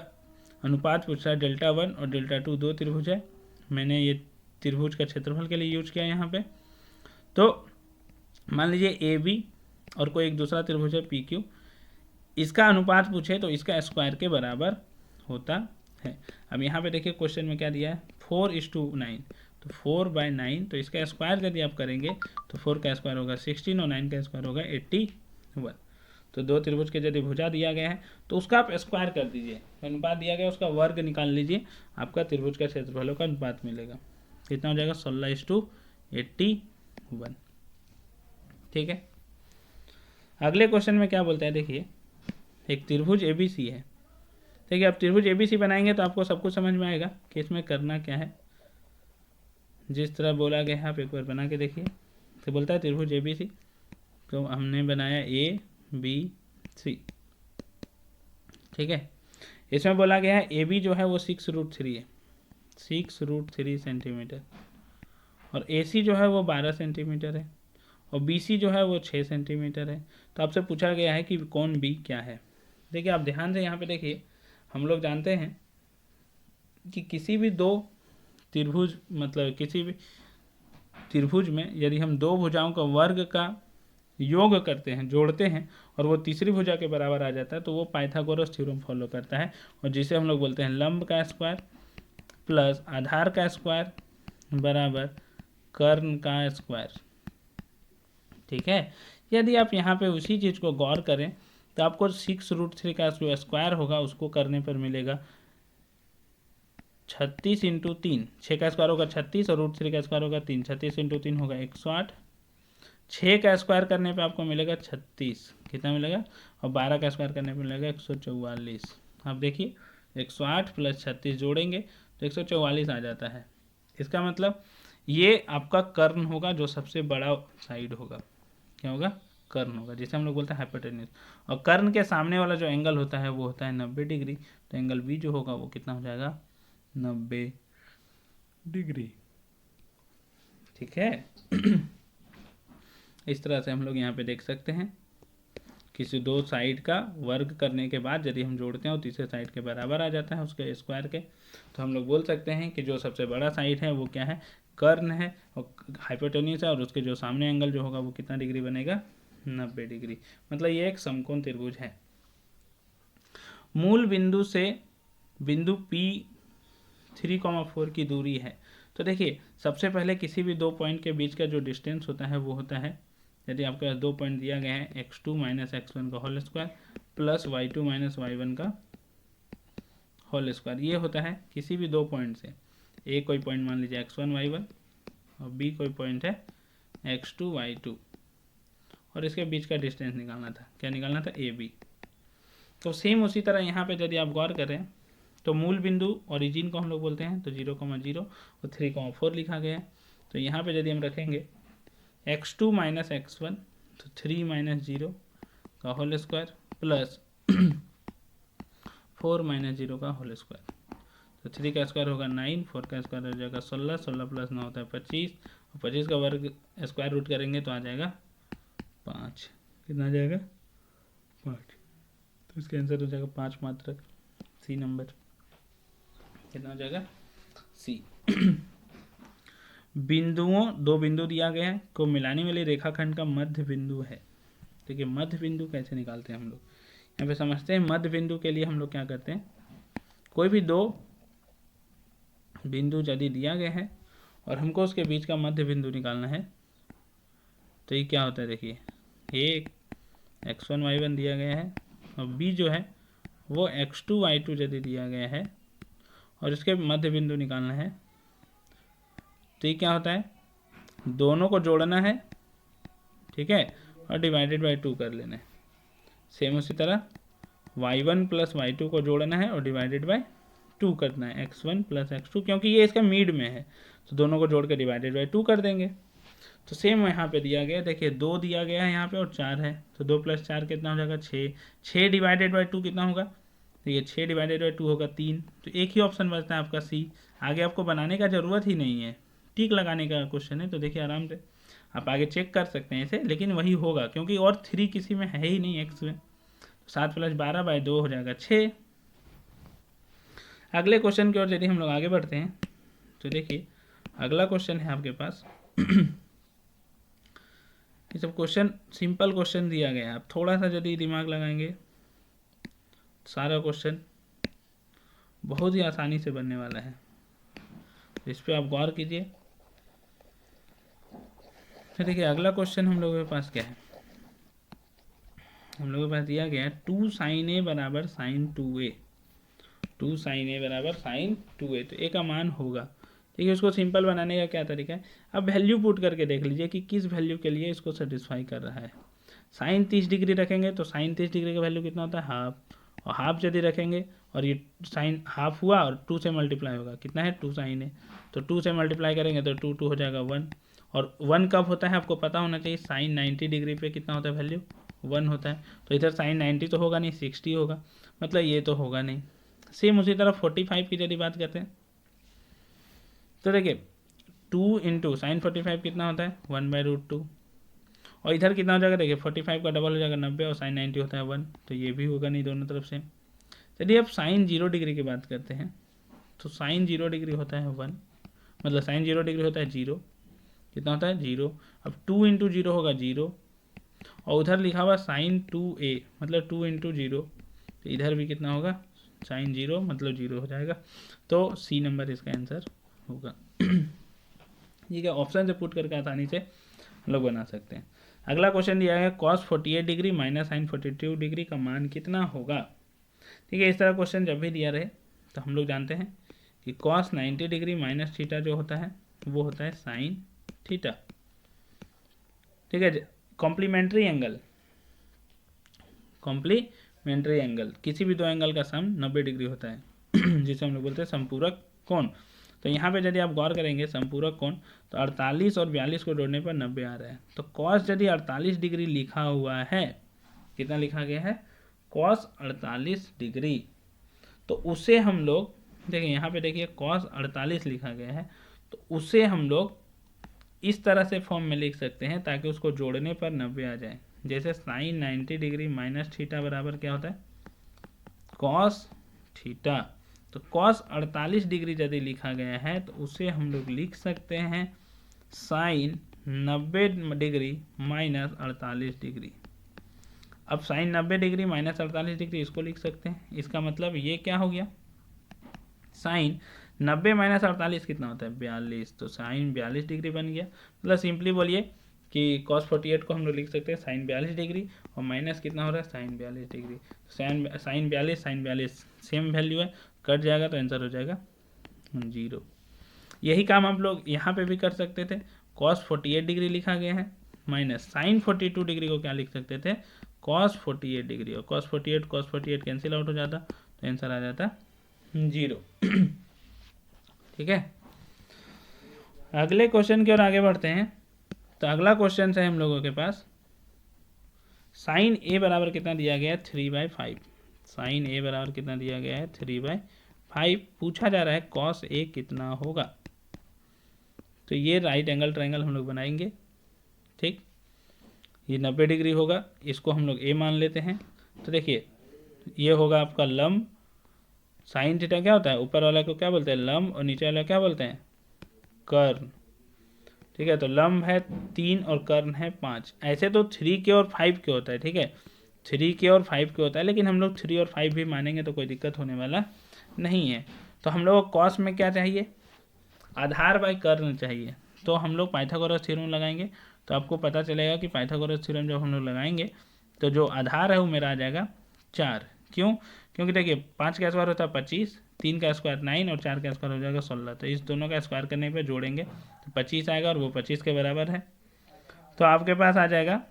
अनुपात पूछा है Δ1 और Δ2, दो त्रिभुज है। मैंने ये त्रिभुज का क्षेत्रफल के लिए यूज किया यहाँ पे। तो मान लीजिए ए बी और कोई एक दूसरा त्रिभुज है पी क्यू, इसका अनुपात पूछे तो इसका स्क्वायर के बराबर होता है। अब यहाँ पे देखिए क्वेश्चन में क्या दिया है, 4:9, तो 4/9, तो इसका स्क्वायर यदि आप करेंगे तो 4 का स्क्वायर होगा 16 और 9 का स्क्वायर होगा 81। तो दो त्रिभुज के यदि भुजा दिया गया है तो उसका आप स्क्वायर कर दीजिए, अनुपात दिया गया उसका वर्ग निकाल लीजिए, आपका त्रिभुज का क्षेत्रफलों का अनुपात मिलेगा। कितना हो जाएगा, 16:81। ठीक है, अगले क्वेश्चन में क्या बोलता है, देखिए एक त्रिभुज ABC है। देखिए आप त्रिभुज ABC बनाएंगे तो आपको सब कुछ समझ में आएगा कि इसमें करना क्या है। जिस तरह बोला गया है आप एक बार बना के देखिए। तो बोलता है त्रिभुज ABC, तो हमने बनाया ABC। ठीक है, इसमें बोला गया है AB जो है वो 6√3 है, 6√3 सेंटीमीटर, और AC जो है वो 12 सेंटीमीटर है, और BC जो है वो 6 सेंटीमीटर है। तो आपसे पूछा गया है कि कौन B क्या है। देखिए आप ध्यान से यहाँ पे देखिए, हम लोग जानते हैं कि किसी भी दो त्रिभुज, मतलब किसी भी त्रिभुज में यदि हम दो भुजाओं का वर्ग का योग करते हैं, जोड़ते हैं, और वो तीसरी भुजा के बराबर आ जाता है तो वो पाइथागोरस थ्योरम फॉलो करता है, और जिसे हम लोग बोलते हैं लंब का स्क्वायर प्लस आधार का स्क्वायर बराबर कर्ण का स्क्वायर। ठीक है, यदि आप यहाँ पे उसी चीज़ को गौर करें तो आपको 6√3 का जो स्क्वायर होगा उसको करने पर मिलेगा 36 इंटू 3, 6 का स्क्वायर होगा 36 और √3 का स्क्वायर होगा 3, 36 इंटू 3 होगा 108, 6 का स्क्वायर करने पे आपको मिलेगा 36, कितना मिलेगा, और 12 का स्क्वायर करने पे मिलेगा 144। अब देखिए 108 प्लस 36 जोड़ेंगे तो 144 आ जाता है। इसका मतलब ये आपका कर्ण होगा, जो सबसे बड़ा साइड होगा, क्या होगा, कर्ण होगा, जिसे हम लोग बोलते हैं हाइपोटेन्यूज। और कर्ण के सामने वाला जो एंगल होता है वो होता है 90 डिग्री, तो एंगल बी जो होगा वो कितना हो जाएगा, 90 डिग्री। ठीक है। इस तरह से हम लोग यहाँ पे देख सकते हैं, किसी दो साइड का वर्ग करने के बाद यदि हम जोड़ते हैं और तीसरे साइड के बराबर आ जाता है उसके स्क्वायर के, तो हम लोग बोल सकते हैं कि जो सबसे बड़ा साइड है वो क्या है, कर्ण है, और हाइपोटेन्यूज है, और उसके जो सामने एंगल जो होगा वो कितना डिग्री बनेगा, 90 डिग्री। मतलब ये एक समकोण त्रिभुज है। मूल बिंदु से बिंदु P3,4 की दूरी है। तो देखिए सबसे पहले किसी भी दो पॉइंट के बीच का जो डिस्टेंस होता है वो होता है, यदि आपके पास दो पॉइंट दिया गया है x2 माइनस x1 का whole square plus y2 minus y1 का होल स्क्वायर, ये होता है किसी भी दो पॉइंट से। ए कोई पॉइंट मान लीजिए x1 y1 और बी कोई पॉइंट है x2 y2, और इसके बीच का डिस्टेंस निकालना था, क्या निकालना था, ए बी। तो सेम उसी तरह यहाँ पे यदि आप गौर करें तो मूल बिंदु ओरिजिन को हम लोग बोलते हैं, तो 0,0 और 3,4 लिखा गया है। तो यहाँ पे यदि हम रखेंगे x2 माइनस x1, तो 3 माइनस 0 का होल स्क्वायर प्लस 4 माइनस 0 का होल स्क्वायर, तो 3 का स्क्वायर होगा 9, 4 का स्क्वायर हो जाएगा 16, 16 प्लस 9 होता है 25, और 25 का वर्ग स्क्वायर रूट करेंगे तो आ जाएगा 5, कितना आ जाएगा, 5। तो इसका आंसर हो जाएगा 5 मात्रक, सी नंबर, कितना हो जाएगा, सी। बिंदुओं, दो बिंदु दिया गया है को मिलाने वाली रेखाखंड का मध्य बिंदु है। देखिए मध्य बिंदु कैसे निकालते हैं हम लोग, यहाँ पे समझते हैं। मध्य बिंदु के लिए हम लोग क्या करते हैं, कोई भी दो बिंदु यदि दिया गया है और हमको उसके बीच का मध्य बिंदु निकालना है, तो ये क्या होता है, देखिए एक x1 y1 दिया गया है और b जो है वो x2 y2 यदि दिया गया है और इसके मध्य बिंदु निकालना है, तो ये क्या होता है, दोनों को जोड़ना है, ठीक है, और डिवाइडेड बाई 2 कर लेना है। सेम उसी तरह y1 प्लस y2 को जोड़ना है और डिवाइडेड बाई 2 करना है, x1 प्लस x2, क्योंकि ये इसका मिड में है तो दोनों को जोड़ के डिवाइडेड बाई 2 कर देंगे। तो सेम यहाँ पे दिया गया, देखिए 2 दिया गया है यहाँ पे और 4 है, तो 2 प्लस 4 कितना हो जाएगा, 6, 6 डिवाइडेड बाई 2 कितना होगा, देखिए 6 डिवाइडेड बाई 2 होगा 3। तो एक ही ऑप्शन बचता है आपका सी, आगे आपको बनाने का ज़रूरत ही नहीं है, टिक लगाने का क्वेश्चन है। तो देखिए आराम से आप आगे चेक कर सकते हैं इसे, लेकिन वही होगा क्योंकि और 3 किसी में है ही नहीं एक्स में। 7 प्लस 12 बाई 2 हो जाएगा 6। अगले क्वेश्चन की ओर यदि हम लोग आगे बढ़ते हैं तो देखिए अगला क्वेश्चन है आपके पास ये सब क्वेश्चन सिंपल क्वेश्चन दिया गया है, आप थोड़ा सा यदि दिमाग लगाएंगे सारा क्वेश्चन बहुत ही आसानी से बनने वाला है, तो इस पर आप गौर कीजिए। तो देखिए अगला क्वेश्चन हम लोगों के पास क्या है, हम लोगों के पास दिया गया है 2 sin a बराबर sin 2a, 2 sin a बराबर sin 2a, तो a का मान होगा। देखिए उसको सिंपल बनाने का क्या तरीका है, अब वैल्यू पुट करके देख लीजिए कि किस वैल्यू के लिए इसको सेटिस्फाई कर रहा है। साइन 30 डिग्री रखेंगे तो साइन 30 डिग्री का वैल्यू कितना होता है, हाफ, और हाफ यदि रखेंगे और ये साइन हाफ हुआ और 2 से मल्टीप्लाई होगा, कितना है 2 sin a, तो 2 से मल्टीप्लाई करेंगे तो 2 2 हो जाएगा 1, और 1 कब होता है आपको पता होना चाहिए, साइन 90 डिग्री पे कितना होता है वैल्यू, 1 होता है। तो इधर साइन 90 तो होगा नहीं, 60 होगा, मतलब ये तो होगा नहीं। सेम उसी तरह 45 की यदि बात करते हैं तो देखिए 2 इंटू साइन 45 कितना होता है 1/√2, और इधर कितना हो जाएगा, देखिए 45 का डबल हो जाएगा 90 और साइन 90 होता है 1, तो ये भी होगा नहीं दोनों तरफ से। यदि आप साइन 0 डिग्री की बात करते हैं तो साइन 0 डिग्री होता है 1, मतलब साइन 0 डिग्री होता है 0, कितना होता है 0। अब 2 इंटू 0 होगा 0, और उधर लिखा हुआ साइन 2a मतलब 2 इंटू 0, तो इधर भी कितना होगा साइन 0 मतलब 0 हो जाएगा। तो सी नंबर इसका आंसर होगा। ठीक है, ऑप्शन से पुट करके आसानी से हम लोग बना सकते हैं। अगला क्वेश्चन दिया है cos 48 degree minus sine 42 degree का मान कितना होगा। ठीक है, इस तरह क्वेश्चन जब भी दिया रहे तो हम लोग जानते हैं कि cos 90 डिग्री माइनस थीटा जो होता है वो होता है साइन थीटा। ठीक है, कॉम्प्लीमेंट्री एंगल किसी भी दो एंगल का सम 90 डिग्री होता है जिसे हम लोग बोलते हैं समपूरक कोण। तो यहाँ पे यदि आप गौर करेंगे समपूरक कोण तो 48 और 42 को जोड़ने पर 90 आ रहा है। तो cos यदि 48 डिग्री लिखा हुआ है, कितना लिखा गया है cos 48 डिग्री, तो उसे हम लोग देखिए यहाँ पे देखिए cos 48 लिखा गया है, तो उसे हम लोग इस तरह से फॉर्म में लिख सकते हैं ताकि उसको जोड़ने पर 90 आ जाए। जैसे साइन 90 डिग्री माइनस थीटा बराबर क्या होता है cos थीटा। तो cos 48 डिग्री यदि लिखा गया है तो उसे हम लोग लिख सकते हैं साइन 90 डिग्री माइनस 48 डिग्री। अब साइन 90 डिग्री माइनस 48 डिग्री इसको लिख सकते हैं। इसका मतलब ये क्या हो गया, साइन 90 माइनस 48 कितना होता है 42, तो साइन 42 डिग्री बन गया। मतलब सिंपली बोलिए कि cos 48 को हम लोग लिख सकते हैं साइन 42 डिग्री और माइनस कितना हो रहा है sine 42 degree. Sine 42 same value है, कट जाएगा तो आंसर हो जाएगा 0। यही काम हम लोग यहाँ पे भी कर सकते थे। cos 48 डिग्री लिखा गया है माइनस साइन 42 डिग्री को क्या लिख सकते थे cos 48 डिग्री, और cos 48 कैंसिल आउट हो जाता तो आंसर आ जाता 0। ठीक है, अगले क्वेश्चन की ओर आगे बढ़ते हैं। तो अगला क्वेश्चन है हम लोगों के पास साइन ए बराबर कितना दिया गया है 3/5। साइन ए बराबर कितना दिया गया है 3/5। पूछा जा रहा है cos ए कितना होगा। तो ये राइट एंगल ट्रायंगल हम लोग बनाएंगे। ठीक, ये 90 डिग्री होगा, इसको हम लोग ए मान लेते हैं। तो देखिए ये होगा आपका लंब, साइन थीटा क्या होता है ऊपर वाला को क्या बोलते हैं लंब और नीचे वाला क्या बोलते हैं कर्ण। ठीक है, तो लंब है 3 और कर्ण है 5। ऐसे तो 3 के और 5 के होता है। ठीक है, 3 के और 5 के होता है, लेकिन हम लोग 3 और 5 भी मानेंगे तो कोई दिक्कत होने वाला नहीं है। तो हम लोग को कॉस में क्या चाहिए आधार बाई कर्ण चाहिए। तो हम लोग पाइथागोरस थ्योरम लगाएंगे। तो आपको पता चलेगा कि पाइथागोरस थ्योरम जब हम लोग लगाएंगे तो जो आधार है वो मेरा आ जाएगा 4। क्यों, क्योंकि देखिए 5 का स्क्वायर होता है 25, 3 का स्क्वायर 9 और 4 का स्क्वायर हो जाएगा 16। तो इस दोनों का स्क्वायर करने पे जोड़ेंगे तो 25 आएगा और वो 25 के बराबर है। तो आपके पास आ जाएगा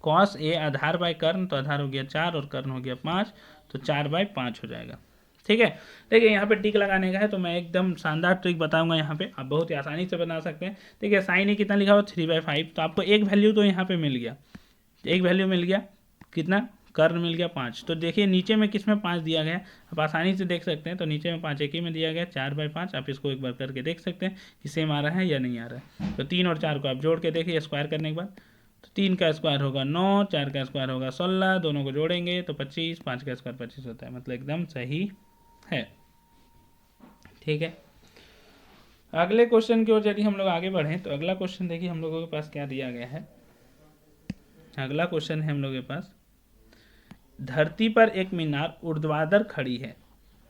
cos ए आधार बाय कर्ण, तो आधार हो गया 4 और कर्ण हो गया 5, तो 4/5 हो जाएगा। ठीक है, देखिए यहाँ पे टिक लगाने का है तो मैं एकदम शानदार ट्रिक बताऊंगा। यहाँ पे आप बहुत ही आसानी से बना सकते हैं। देखिए साइन ए कितना लिखा हुआ 3/5, तो आपको एक वैल्यू तो यहाँ पे मिल गया, एक वैल्यू मिल गया कितना कर्ण मिल गया 5। तो देखिए नीचे में किस में 5 दिया गया, आप आसानी से देख सकते हैं। तो नीचे में 5 एक ही में दिया गया 4/5। आप इसको एक बार करके देख सकते हैं कि सेम आ रहा है या नहीं आ रहा है। तो 3 और 4 को आप जोड़ के देखिए स्क्वायर करने के बाद, तो 3 का स्क्वायर होगा 9, 4 का स्क्वायर होगा 16, दोनों को जोड़ेंगे तो 25, 5 का स्क्वायर 25 होता है। मतलब एकदम सही है। ठीक है, अगले क्वेश्चन की ओर यदि हम लोग आगे बढ़ें तो अगला क्वेश्चन देखिए हम लोगों के पास क्या दिया गया है। अगला क्वेश्चन है हम लोगों के पास धरती पर एक मीनार ऊर्ध्वाधर खड़ी है।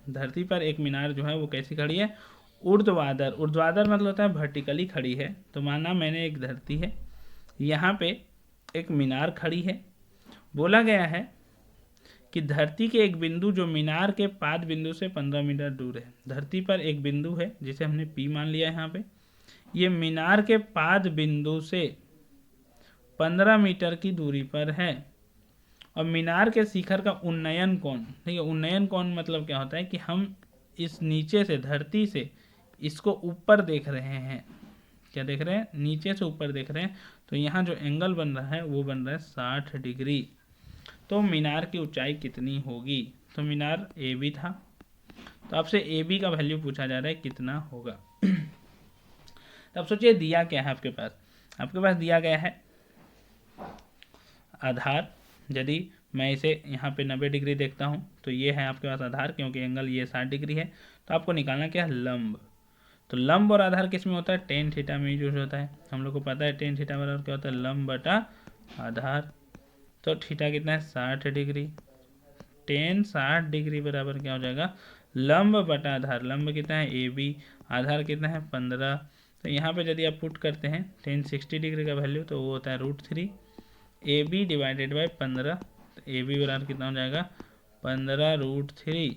धरती पर एक मीनार जो है वो कैसी खड़ी है ऊर्ध्वाधर। ऊर्ध्वाधर मतलब होता है वर्टिकली खड़ी है। तो माना मैंने एक धरती है, यहाँ पे एक मीनार खड़ी है। बोला गया है कि धरती के एक बिंदु जो मीनार के पाद बिंदु से 15 मीटर दूर है। धरती पर एक बिंदु है जिसे हमने P मान लिया है यहाँ पे, ये मीनार के पाद बिंदु से 15 मीटर की दूरी पर है और मीनार के शिखर का उन्नयन कोण। देखिए उन्नयन कोण मतलब क्या होता है कि हम इस नीचे से धरती से इसको ऊपर देख रहे हैं। क्या देख रहे हैं नीचे से ऊपर देख रहे हैं। तो यहाँ जो एंगल बन रहा है वो बन रहा है 60 डिग्री। तो मीनार की ऊंचाई कितनी होगी। तो मीनार ए बी था, तो आपसे ए बी का वैल्यू पूछा जा रहा है कितना होगा। तब सोचिए दिया क्या है आपके पास, आपके पास दिया गया है आधार। यदि मैं इसे यहाँ पे 90 डिग्री देखता हूँ तो ये है आपके पास आधार, क्योंकि एंगल ये 60 डिग्री है। तो आपको निकालना क्या है लंब। तो लंब और आधार किस में होता है टेन थीटा में यूज होता है। हम लोग को पता है टेन थीटा बराबर क्या होता है लंब बटा आधार। तो थीटा कितना है 60 डिग्री, टेन 60 डिग्री बराबर क्या हो जाएगा लंब बटा आधार। लंब कितना है ए बी, आधार कितना है 15, तो यहाँ पे यदि आप पुट करते हैं टेन 60 डिग्री का वैल्यू तो वो होता है √3 AB डिवाइडेड बाई 15। तो AB बराबर कितना हो जाएगा 15√3,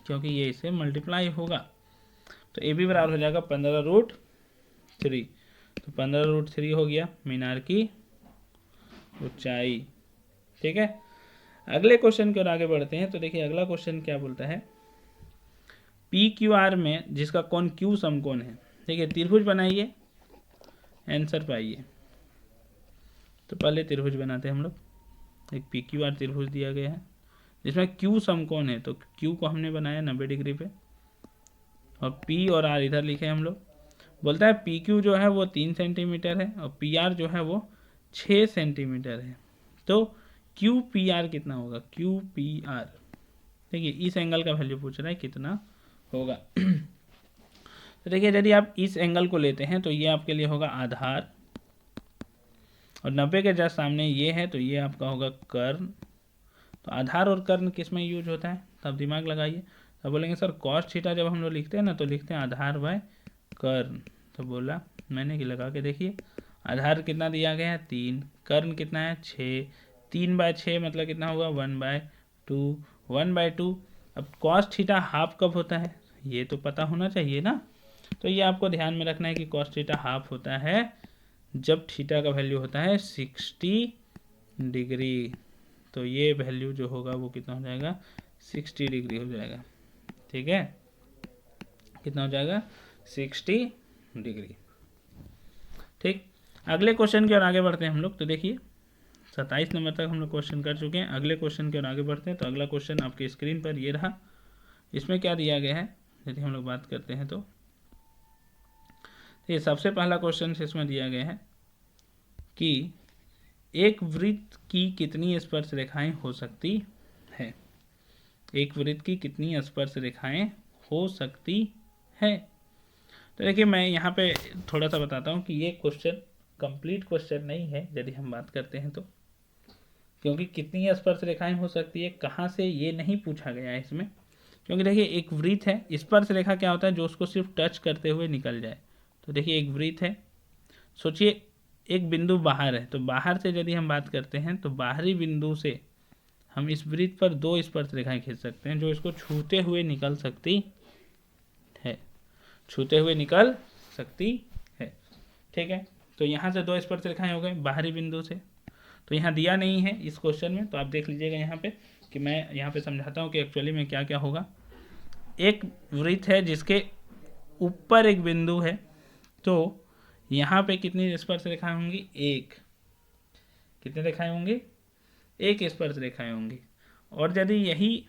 क्योंकि ये इससे मल्टीप्लाई होगा। तो AB बराबर हो जाएगा 15√3। तो 15√3 हो गया मीनार की ऊंचाई। ठीक है, अगले क्वेश्चन की ओर आगे बढ़ते हैं। तो देखिए अगला क्वेश्चन क्या बोलता है, PQR में जिसका कोण Q समकोण है। देखिए त्रिभुज बनाइए, आंसर पाइए। तो पहले त्रिभुज बनाते हैं हम लोग। एक PQR त्रिभुज दिया गया है जिसमें Q समकोण है, तो Q को हमने बनाया 90 डिग्री पे, और P और R इधर लिखे हम लोग। बोलता है PQ जो है वो 3 सेंटीमीटर है और PR जो है वो 6 सेंटीमीटर है। तो QPR कितना होगा, QPR। देखिए इस एंगल का वैल्यू पूछ रहा है कितना होगा। तो देखिए यदि आप इस एंगल को लेते हैं तो ये आपके लिए होगा आधार, और 90 के जस्ट सामने ये है तो ये आपका होगा कर्ण। तो आधार और कर्ण किस में यूज होता है, तब दिमाग लगाइए। तब बोलेंगे सर cos थीटा जब हम लोग लिखते हैं ना तो लिखते हैं आधार बाय कर्ण। तो बोला मैंने कि लगा के देखिए, आधार कितना दिया गया है 3, कर्ण कितना है 6, 3/6 मतलब कितना होगा 1/2, 1/2। अब cos थीटा हाफ कब होता है ये तो पता होना चाहिए ना। तो ये आपको ध्यान में रखना है कि cos थीटा हाफ होता है जब थीटा का वैल्यू होता है 60 डिग्री। तो ये वैल्यू जो होगा वो कितना हो जाएगा 60 डिग्री हो जाएगा। ठीक है, कितना हो जाएगा 60 डिग्री। ठीक, अगले क्वेश्चन की ओर आगे बढ़ते हैं हम लोग। तो देखिए 27 नंबर तक हम लोग क्वेश्चन कर चुके हैं। अगले क्वेश्चन की ओर आगे बढ़ते हैं। तो अगला क्वेश्चन आपके स्क्रीन पर ये रहा। इसमें क्या दिया गया है यदि हम लोग बात करते हैं तो ये सबसे पहला क्वेश्चन इसमें दिया गया है कि एक वृत्त की कितनी स्पर्श रेखाएं हो सकती है। एक वृत्त की कितनी स्पर्श रेखाएं हो सकती है। तो देखिए मैं यहाँ पे थोड़ा सा बताता हूँ कि ये क्वेश्चन कंप्लीट क्वेश्चन नहीं है यदि हम बात करते हैं तो, क्योंकि कितनी स्पर्श रेखाएं हो सकती है कहाँ से ये नहीं पूछा गया है इसमें। क्योंकि देखिए एक वृत्त है, स्पर्श रेखा क्या होता है जो उसको सिर्फ टच करते हुए निकल जाए। तो देखिए एक वृत्त है, सोचिए एक बिंदु बाहर है, तो बाहर से यदि हम बात करते हैं तो बाहरी बिंदु से हम इस वृत्त पर 2 स्पर्श रेखाएं खींच सकते हैं जो इसको छूते हुए निकल सकती है, छूते हुए निकल सकती है। ठीक है, तो यहाँ से 2 स्पर्श रेखाएं हो गए बाहरी बिंदु से। तो यहाँ दिया नहीं है इस क्वेश्चन में, तो आप देख लीजिएगा यहाँ पे कि मैं यहाँ पे समझाता हूँ कि एक्चुअली में क्या क्या होगा। एक वृत्त है जिसके ऊपर एक बिंदु है, तो यहाँ पे कितनी स्पर्श रेखाएं होंगी, एक। कितनी रेखाएं होंगी, एक स्पर्श रेखाएं होंगी। और यदि यही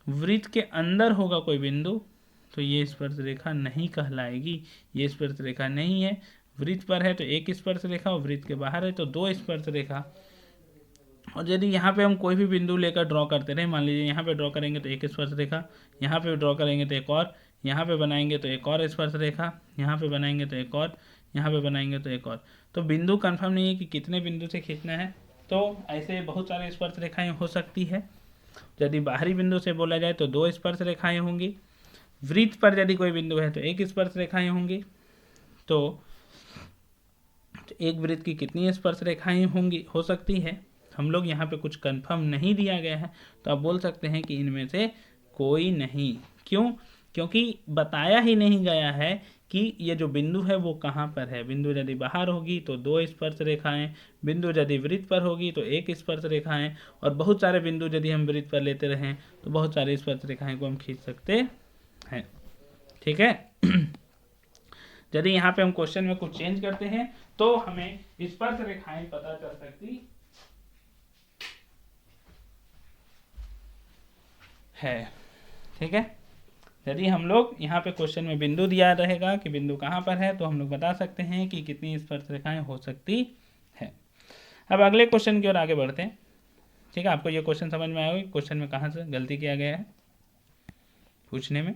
वृत्त के अंदर होगा कोई बिंदु तो ये स्पर्श रेखा नहीं कहलाएगी, ये स्पर्श रेखा नहीं है। वृत्त पर है तो एक स्पर्श रेखा, और वृत्त के बाहर है तो 2 स्पर्श रेखा। और यदि यहाँ पे हम कोई भी बिंदु लेकर ड्रॉ करते रहे, मान लीजिए यहाँ पे ड्रॉ करेंगे तो एक स्पर्श रेखा, यहाँ पे ड्रॉ करेंगे तो एक और, यहाँ पे बनाएंगे तो एक और स्पर्श रेखा, यहाँ पे बनाएंगे तो एक और, यहाँ पे बनाएंगे तो एक और। तो बिंदु कंफर्म नहीं है कि कितने बिंदु से खींचना है, तो ऐसे बहुत सारे स्पर्श रेखाएं हो सकती है। यदि बाहरी बिंदु से बोला जाए तो 2 स्पर्श रेखाएं होंगी। वृत्त पर यदि कोई बिंदु है तो एक स्पर्श रेखाएं होंगी। तो एक वृत्त की कितनी स्पर्श रेखाएं होंगी हो सकती है, हम लोग यहाँ पे कुछ कंफर्म नहीं दिया गया है, तो आप बोल सकते हैं कि इनमें से कोई नहीं। क्यों, क्योंकि बताया ही नहीं गया है कि ये जो बिंदु है वो कहाँ पर है। बिंदु यदि बाहर होगी तो 2 स्पर्श रेखाएं, बिंदु यदि वृत्त पर होगी तो एक स्पर्श रेखाएं, और बहुत सारे बिंदु यदि हम वृत्त पर लेते रहें तो बहुत सारे स्पर्श रेखाएं को हम खींच सकते हैं। ठीक है, यदि यहाँ पे हम क्वेश्चन में कुछ चेंज करते हैं तो हमें स्पर्श रेखाएं पता चल सकती है। ठीक है, यदि हम लोग यहाँ पे क्वेश्चन में बिंदु दिया रहेगा कि बिंदु कहाँ पर है तो हम लोग बता सकते हैं कि कितनी स्पर्श रेखाएं हो सकती है। अब अगले क्वेश्चन की ओर आगे बढ़ते हैं। ठीक है, आपको ये क्वेश्चन समझ में आएगा क्वेश्चन में कहाँ से गलती किया गया है पूछने में।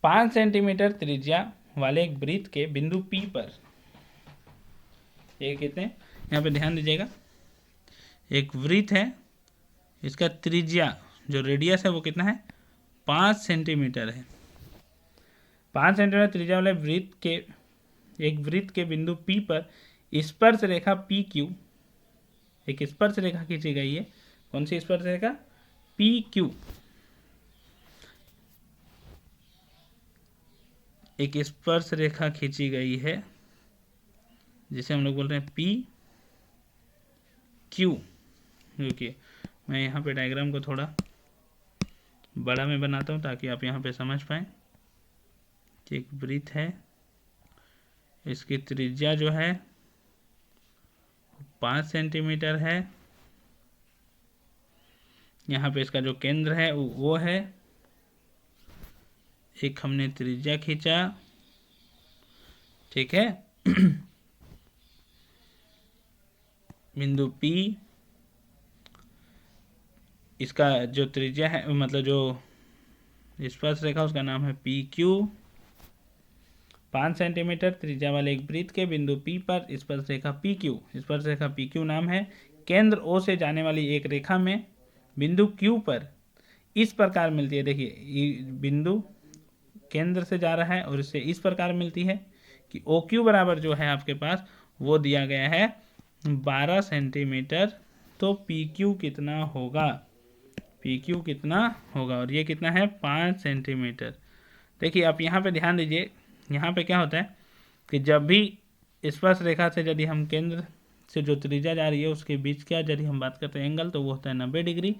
5 सेंटीमीटर त्रिज्या वाले एक वृत्त के बिंदु P पर, ये कितने, यहाँ पे ध्यान दीजिएगा, एक वृत्त है, इसका त्रिज्या जो रेडियस है वो कितना है 5 सेंटीमीटर है। 5 सेंटीमीटर त्रिज्या वाले एक वृत्त के बिंदु P पर स्पर्श रेखा पी क्यू, एक स्पर्श रेखा खींची गई है। कौन सी स्पर्श रेखा? P Q. एक स्पर्श रेखा खींची गई है जिसे हम लोग बोल रहे हैं पी क्यू। देखिए मैं यहाँ पे डायग्राम को थोड़ा बड़ा में बनाता हूँ ताकि आप यहाँ पे समझ पाएँ। एक वृत्त है, इसकी त्रिज्या जो है 5 सेंटीमीटर है। यहाँ पे इसका जो केंद्र है वो है, एक हमने त्रिज्या खींचा, ठीक है। बिंदु P, इसका जो त्रिज्या है मतलब जो स्पर्श रेखा उसका नाम है पी क्यू। 5 सेंटीमीटर त्रिज्या वाले एक वृत्त के बिंदु P पर स्पर्श रेखा पी क्यू, स्पर्श रेखा पी क्यू नाम है। केंद्र O से जाने वाली एक रेखा में बिंदु Q पर इस प्रकार मिलती है। देखिए बिंदु केंद्र से जा रहा है और इससे इस प्रकार मिलती है कि OQ बराबर जो है आपके पास वो दिया गया है 12 सेंटीमीटर। तो PQ कितना होगा? PQ कितना होगा? और ये कितना है? 5 सेंटीमीटर। देखिए आप यहाँ पे ध्यान दीजिए, यहाँ पे क्या होता है कि जब भी स्पर्श रेखा से यदि हम केंद्र से जो त्रिज्या जा रही है उसके बीच का यदि हम बात करते हैं एंगल, तो वो होता है 90 डिग्री।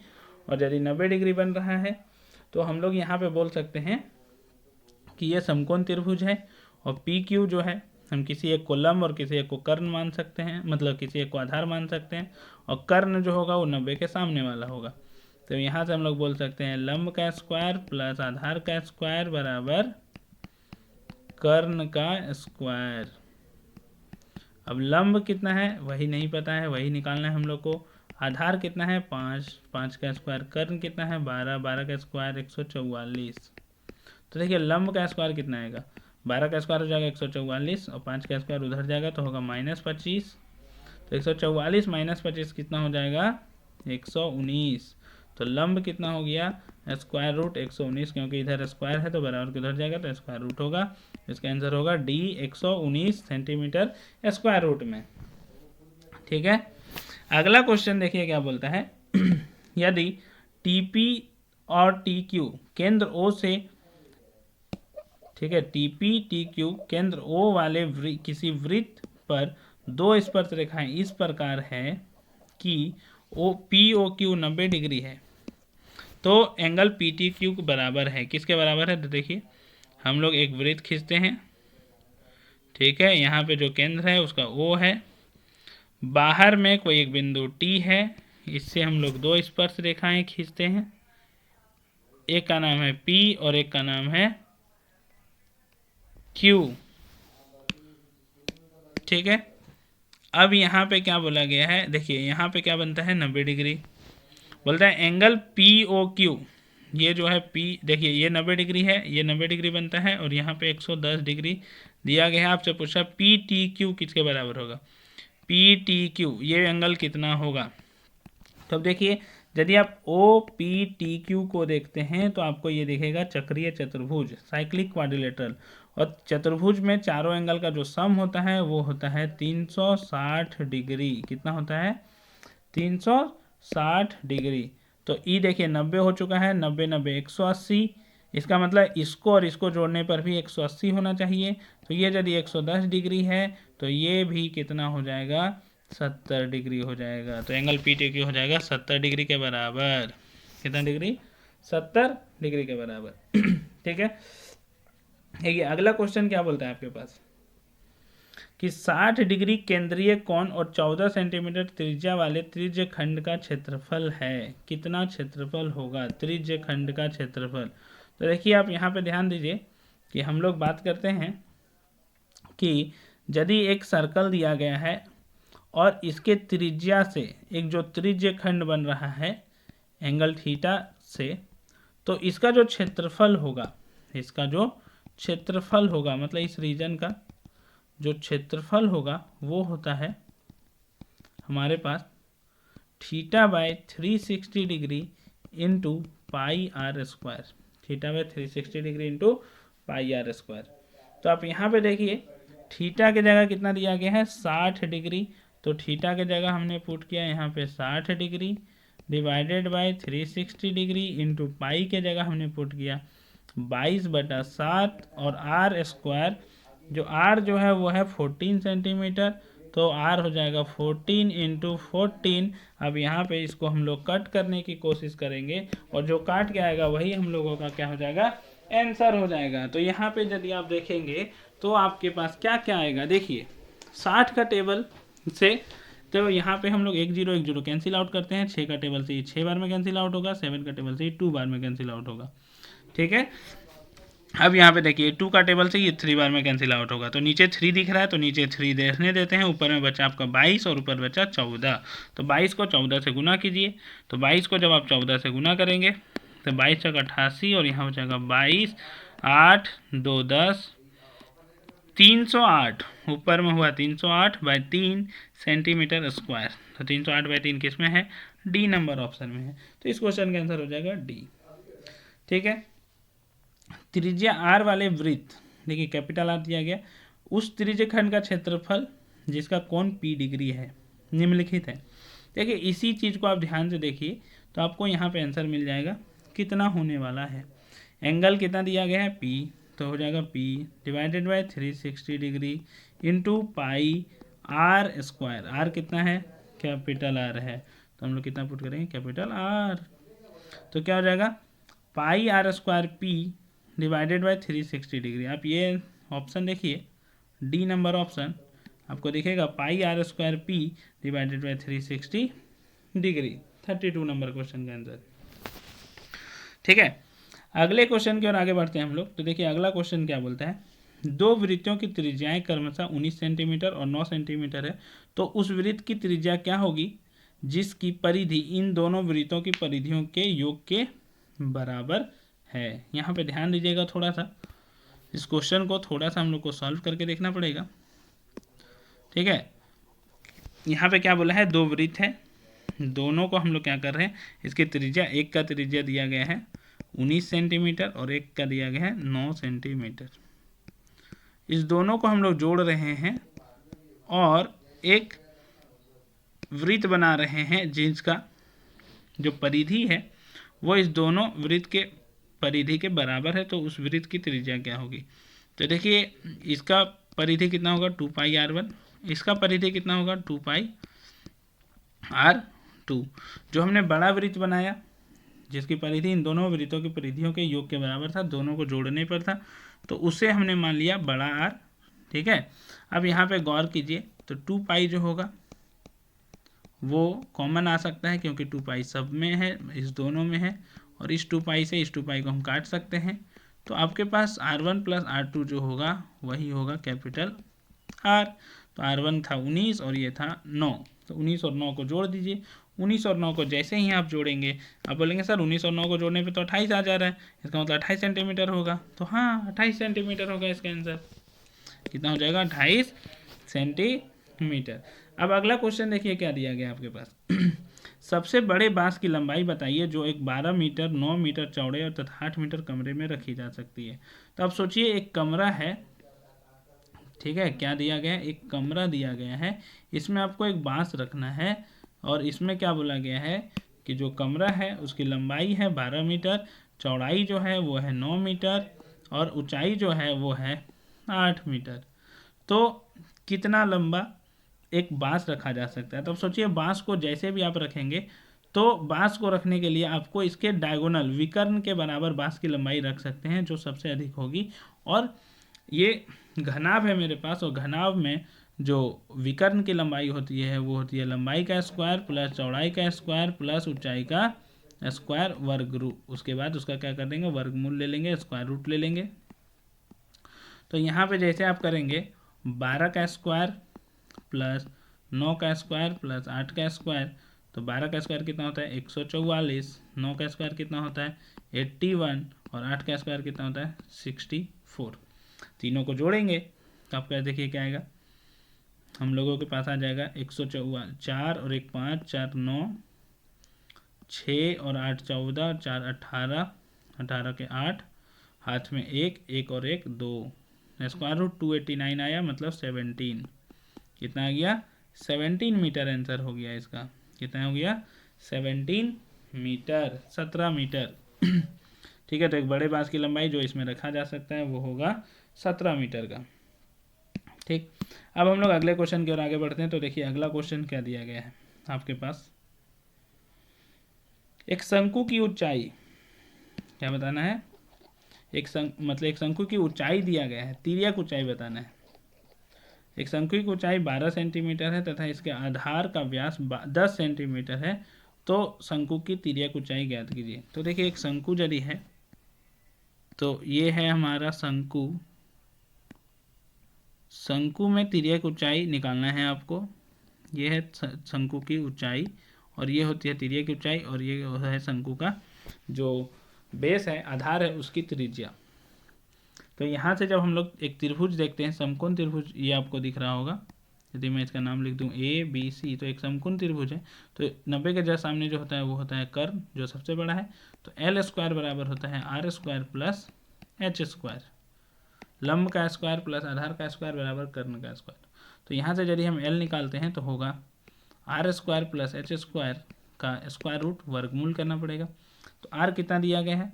और यदि 90 डिग्री बन रहा है तो हम लोग यहाँ पे बोल सकते हैं कि ये समकोण त्रिभुज है। और PQ जो है हम किसी एक को लंब और किसी एक को कर्ण मान सकते हैं, मतलब किसी एक को आधार मान सकते हैं। और कर्ण जो होगा वो 90 के सामने वाला होगा। तो यहाँ से हम लोग बोल सकते हैं लंब का स्क्वायर प्लस आधार का स्क्वायर बराबर कर्ण का स्क्वायर। अब लंब कितना है वही नहीं पता है, वही निकालना है हम लोग को। आधार कितना है? 5, 5 का स्क्वायर। कर्ण कितना है? 12, 12 का स्क्वायर 144। तो देखिए लंब का स्क्वायर कितना आएगा? 12 का स्क्वायर हो जाएगा 144 और 5 का स्क्वायर उधर जाएगा तो होगा -25। तो 144 - 25 कितना हो जाएगा? 119। तो लंब कितना हो गया? स्क्वायर रूट 119, क्योंकि इधर स्क्वायर है तो बराबर के उधर जाएगा तो स्क्वायर रूट होगा। इसका आंसर होगा डी 119 सेंटीमीटर स्क्वायर रूट में। ठीक है, अगला क्वेश्चन देखिए क्या बोलता है। यदि TP और TQ केंद्र O से, ठीक है, TP TQ केंद्र O वाले किसी वृत्त पर दो स्पर्श रेखाएं इस प्रकार है कि POQ 90 डिग्री है, तो एंगल PTQ बराबर है। किसके बराबर है? तो देखिए हम लोग एक वृत्त खींचते हैं, ठीक है। यहाँ पे जो केंद्र है उसका O है, बाहर में कोई एक बिंदु T है, इससे हम लोग दो स्पर्श रेखाएं खींचते हैं। एक का नाम है P और एक का नाम है Q, ठीक है। अब यहाँ पे क्या बोला गया है? देखिए यहाँ पे क्या बनता है? 90 डिग्री। बोलता है एंगल POQ, ये जो है P, देखिए ये 90 डिग्री है, ये 90 डिग्री बनता है और यहाँ पे 110 डिग्री दिया गया है। आपसे पूछा PTQ किसके बराबर होगा? PTQ ये एंगल कितना होगा? तब देखिए यदि आप OPTQ को देखते हैं तो आपको ये दिखेगा चक्रीय चतुर्भुज, साइक्लिक क्वाड्रिलेटरल। और चतुर्भुज में चारों एंगल का जो सम होता है वो होता है 360 डिग्री। कितना होता है? 360 डिग्री। तो ई देखिए 90 हो चुका है, 90 90 180। इसका मतलब इसको और इसको जोड़ने पर भी 180 होना चाहिए। तो ये यदि 110 डिग्री है तो ये भी कितना हो जाएगा? 70 डिग्री हो जाएगा। तो एंगल PTQ हो जाएगा 70 डिग्री के बराबर। कितना डिग्री? 70 डिग्री के बराबर। ठीक है, देखिए अगला क्वेश्चन क्या बोलता है आपके पास कि 60 डिग्री केंद्रीय कोण और 14 सेंटीमीटर त्रिज्या वाले त्रिज्य खंड का क्षेत्रफल है। कितना क्षेत्रफल होगा? त्रिज्य खंड का क्षेत्रफल। तो देखिए आप यहाँ पे ध्यान दीजिए कि हम लोग बात करते हैं कि यदि एक सर्कल दिया गया है और इसके त्रिज्या से एक जो त्रिज्य खंड बन रहा है एंगल थीटा से, तो इसका जो क्षेत्रफल होगा, इसका जो क्षेत्रफल होगा मतलब इस रीजन का जो क्षेत्रफल होगा वो होता है हमारे पास theta by 360 degree into pi r square. Theta by 360 degree into pi are square. तो आप यहाँ पे देखिए थीटा के जगह कितना दिया गया है 60 डिग्री, तो थीटा के जगह हमने पुट किया यहाँ पे 60 degree divided by 360 degree into पाई के जगह हमने पुट किया 22/7 और आर स्क्वायर, जो आर जो है वो है 14 सेंटीमीटर, तो आर हो जाएगा 14 इंटू 14। अब यहाँ पे इसको हम लोग कट करने की कोशिश करेंगे और जो काट के आएगा वही हम लोगों का क्या हो जाएगा आंसर हो जाएगा। तो यहाँ पे यदि आप देखेंगे तो आपके पास क्या क्या आएगा, देखिए 60 का टेबल से, तो यहाँ पे हम लोग 1 0 1 0 कैंसिल आउट करते हैं, 6 का टेबल से ये 6 बार में कैंसिल आउट होगा, 7 का टेबल से ये 2 बार में कैंसिल आउट होगा, ठीक है। अब यहाँ पे देखिए 2 का टेबल से ये 3 बार में कैंसिल आउट होगा, तो नीचे 3 दिख रहा है तो नीचे 3 देखने देते हैं, ऊपर में बचा आपका 22 और ऊपर बचा 14। तो 22 को 14 से गुना कीजिए, तो 22 को जब आप 14 से गुना करेंगे तो 22 चौक 88 और यहाँ बचेगा 22, 8 2 10, 308, ऊपर में हुआ 308/3 सेंटीमीटर स्क्वायर। तो 308/3 किस में है, डी नंबर ऑप्शन में है। तो इस क्वेश्चन का आंसर हो जाएगा डी, ठीक है। त्रिज्या आर वाले वृत्त, देखिए कैपिटल आर दिया गया, उस त्रिज्य खंड का क्षेत्रफल जिसका कोण p डिग्री है निम्नलिखित है। देखिए इसी चीज़ को आप ध्यान से देखिए तो आपको यहाँ पे आंसर मिल जाएगा कितना होने वाला है। एंगल कितना दिया गया है p, तो हो जाएगा p divided by 360 degree into pi are square. R कितना है, कैपिटल आर है, तो हम लोग कितना पुट करेंगे कैपिटल आर, तो क्या हो जाएगा pi are square p divided by 360 degree. आप ये ऑप्शन देखिए डी नंबर ऑप्शन आपको दिखेगा pi are square p divided by 360 degree. 32 number question का आंसर, ठीक है। अगले क्वेश्चन की ओर आगे बढ़ते हैं हम लोग। तो देखिए अगला क्वेश्चन क्या बोलता है, दो वृत्तों की त्रिज्याएं क्रमशः 19 सेंटीमीटर और 9 सेंटीमीटर है, तो उस वृत्त की त्रिज्या क्या होगी जिसकी परिधि इन दोनों वृत्तों की परिधियों के योग के बराबर है। यहाँ पे ध्यान दीजिएगा, थोड़ा सा इस क्वेश्चन को थोड़ा सा हम लोग को सॉल्व करके देखना पड़ेगा, ठीक है। यहाँ पे क्या बोला है, दो वृत्त है, दोनों को हम लोग क्या कर रहे हैं, इसकी त्रिज्या, एक का त्रिज्या दिया गया है 19 सेंटीमीटर और एक का दिया गया है 9 सेंटीमीटर। इस दोनों को हम लोग जोड़ रहे हैं और एक वृत्त बना रहे हैं जिसका जो परिधि है वो इस दोनों वृत्त के परिधि के बराबर है, तो उस वृत्त की त्रिज्या क्या होगी। तो देखिए इसका परिधि कितना होगा 2πr1, इसका परिधि कितना होगा 2πr2। जो हमने बड़ा वृत्त बनाया जिसकी परिधि इन दोनों वृत्तों की परिधियों के योग के बराबर था, दोनों को जोड़ने पर था, तो उसे हमने मान लिया बड़ा आर, ठीक है। अब यहाँ पे गौर कीजिए तो 2π जो होगा वो कॉमन आ सकता है क्योंकि 2π सब में है, इस दोनों में है, और इस 2π से इस 2π को हम काट सकते हैं, तो आपके पास r1 प्लस r2 जो होगा वही होगा कैपिटल R। तो r1 था 19 और ये था 9, तो 19 और 9 को जोड़ दीजिए। 19 और 9 को जैसे ही आप जोड़ेंगे, आप बोलेंगे सर 19 और 9 को जोड़ने पे तो 28 आ जा रहा है, इसका मतलब 28 सेंटीमीटर होगा। तो हाँ 28 सेंटीमीटर होगा इसका आंसर, कितना हो जाएगा 28 सेंटीमीटर। अब अगला क्वेश्चन देखिए क्या दिया गया आपके पास सबसे बड़े बांस की लंबाई बताइए जो एक 12 मीटर 9 मीटर चौड़े और तथा 8 मीटर कमरे में रखी जा सकती है। तो अब सोचिए एक कमरा है, ठीक है, क्या दिया गया है, एक कमरा दिया गया है, इसमें आपको एक बांस रखना है और इसमें क्या बोला गया है कि जो कमरा है उसकी लंबाई है 12 मीटर, चौड़ाई जो है वो है 9 मीटर और ऊंचाई जो है वो है 8 मीटर। तो कितना लंबा एक बांस रखा जा सकता है। तो अब सोचिए बांस को जैसे भी आप रखेंगे, तो बांस को रखने के लिए आपको इसके डायगोनल विकर्ण के बराबर बांस की लंबाई रख सकते हैं जो सबसे अधिक होगी, और ये घनाभ है मेरे पास, और घनाभ में जो विकर्ण की लंबाई होती है वो होती है लंबाई का स्क्वायर प्लस चौड़ाई का स्क्वायर प्लस ऊंचाई का स्क्वायर वर्ग रूट, उसके बाद उसका क्या कर देंगे वर्गमूल ले लेंगे, स्क्वायर रूट ले लेंगे। तो यहाँ पे जैसे आप करेंगे 12 का स्क्वायर प्लस 9 का स्क्वायर प्लस 8 का स्क्वायर, तो 12 का स्क्वायर कितना होता है 144, 9 का स्क्वायर कितना होता है 81 और 8 का स्क्वायर कितना होता है 64। तीनों को जोड़ेंगे तो आपका देखिए क्या आएगा, हम लोगों के पास आ जाएगा 144, 4 और 1 5, 4 9, 6 और 8 14, 4 18, 18 के 8, हाथ में एक और एक 2, स्क्वायर रूट 289 आया, मतलब 17। कितना आ गया? 17 मीटर आंसर हो गया इसका। कितना हो गया? 17 मीटर, 17 मीटर। ठीक है, तो एक बड़े बांस की लंबाई जो इसमें रखा जा सकता है वो होगा 17 मीटर का। ठीक, अब हम लोग अगले क्वेश्चन की ओर आगे बढ़ते हैं। तो देखिए अगला क्वेश्चन क्या दिया गया है आपके पास। एक शंकु की ऊंचाई, क्या बताना है? एक शंकु की ऊंचाई दिया गया है, तिर्यक ऊंचाई बताना है। एक शंकु की ऊंचाई 12 सेंटीमीटर है तथा इसके आधार का व्यास 10 सेंटीमीटर है, तो शंकु की तिर्यक ऊंचाई ज्ञात कीजिए। तो देखिए एक शंकु यदि है तो ये है हमारा शंकु। शंकु में तिर्यक ऊंचाई निकालना है आपको। ये है शंकु की ऊंचाई और ये होती है तिर्यक की ऊंचाई, और ये है शंकु का जो बेस है, आधार है, उसकी त्रिज्या। तो यहाँ से जब हम लोग एक त्रिभुज देखते हैं, समकोण त्रिभुज, ये आपको दिख रहा होगा। यदि मैं इसका नाम लिख दूं ABC, तो एक समकोण त्रिभुज है। तो 90 के जस्ट सामने जो होता है वो होता है कर्ण, जो सबसे बड़ा है। तो L स्क्वायर बराबर होता है R square plus H square. लंब का स्क्वायर प्लस आधार का स्क्वायर बराबर कर्ण का स्क्वायर। तो यहाँ से यदि हम L निकालते हैं तो होगा R square plus H square का स्क्वायर रूट, वर्गमूल करना पड़ेगा। तो R कितना दिया गया है?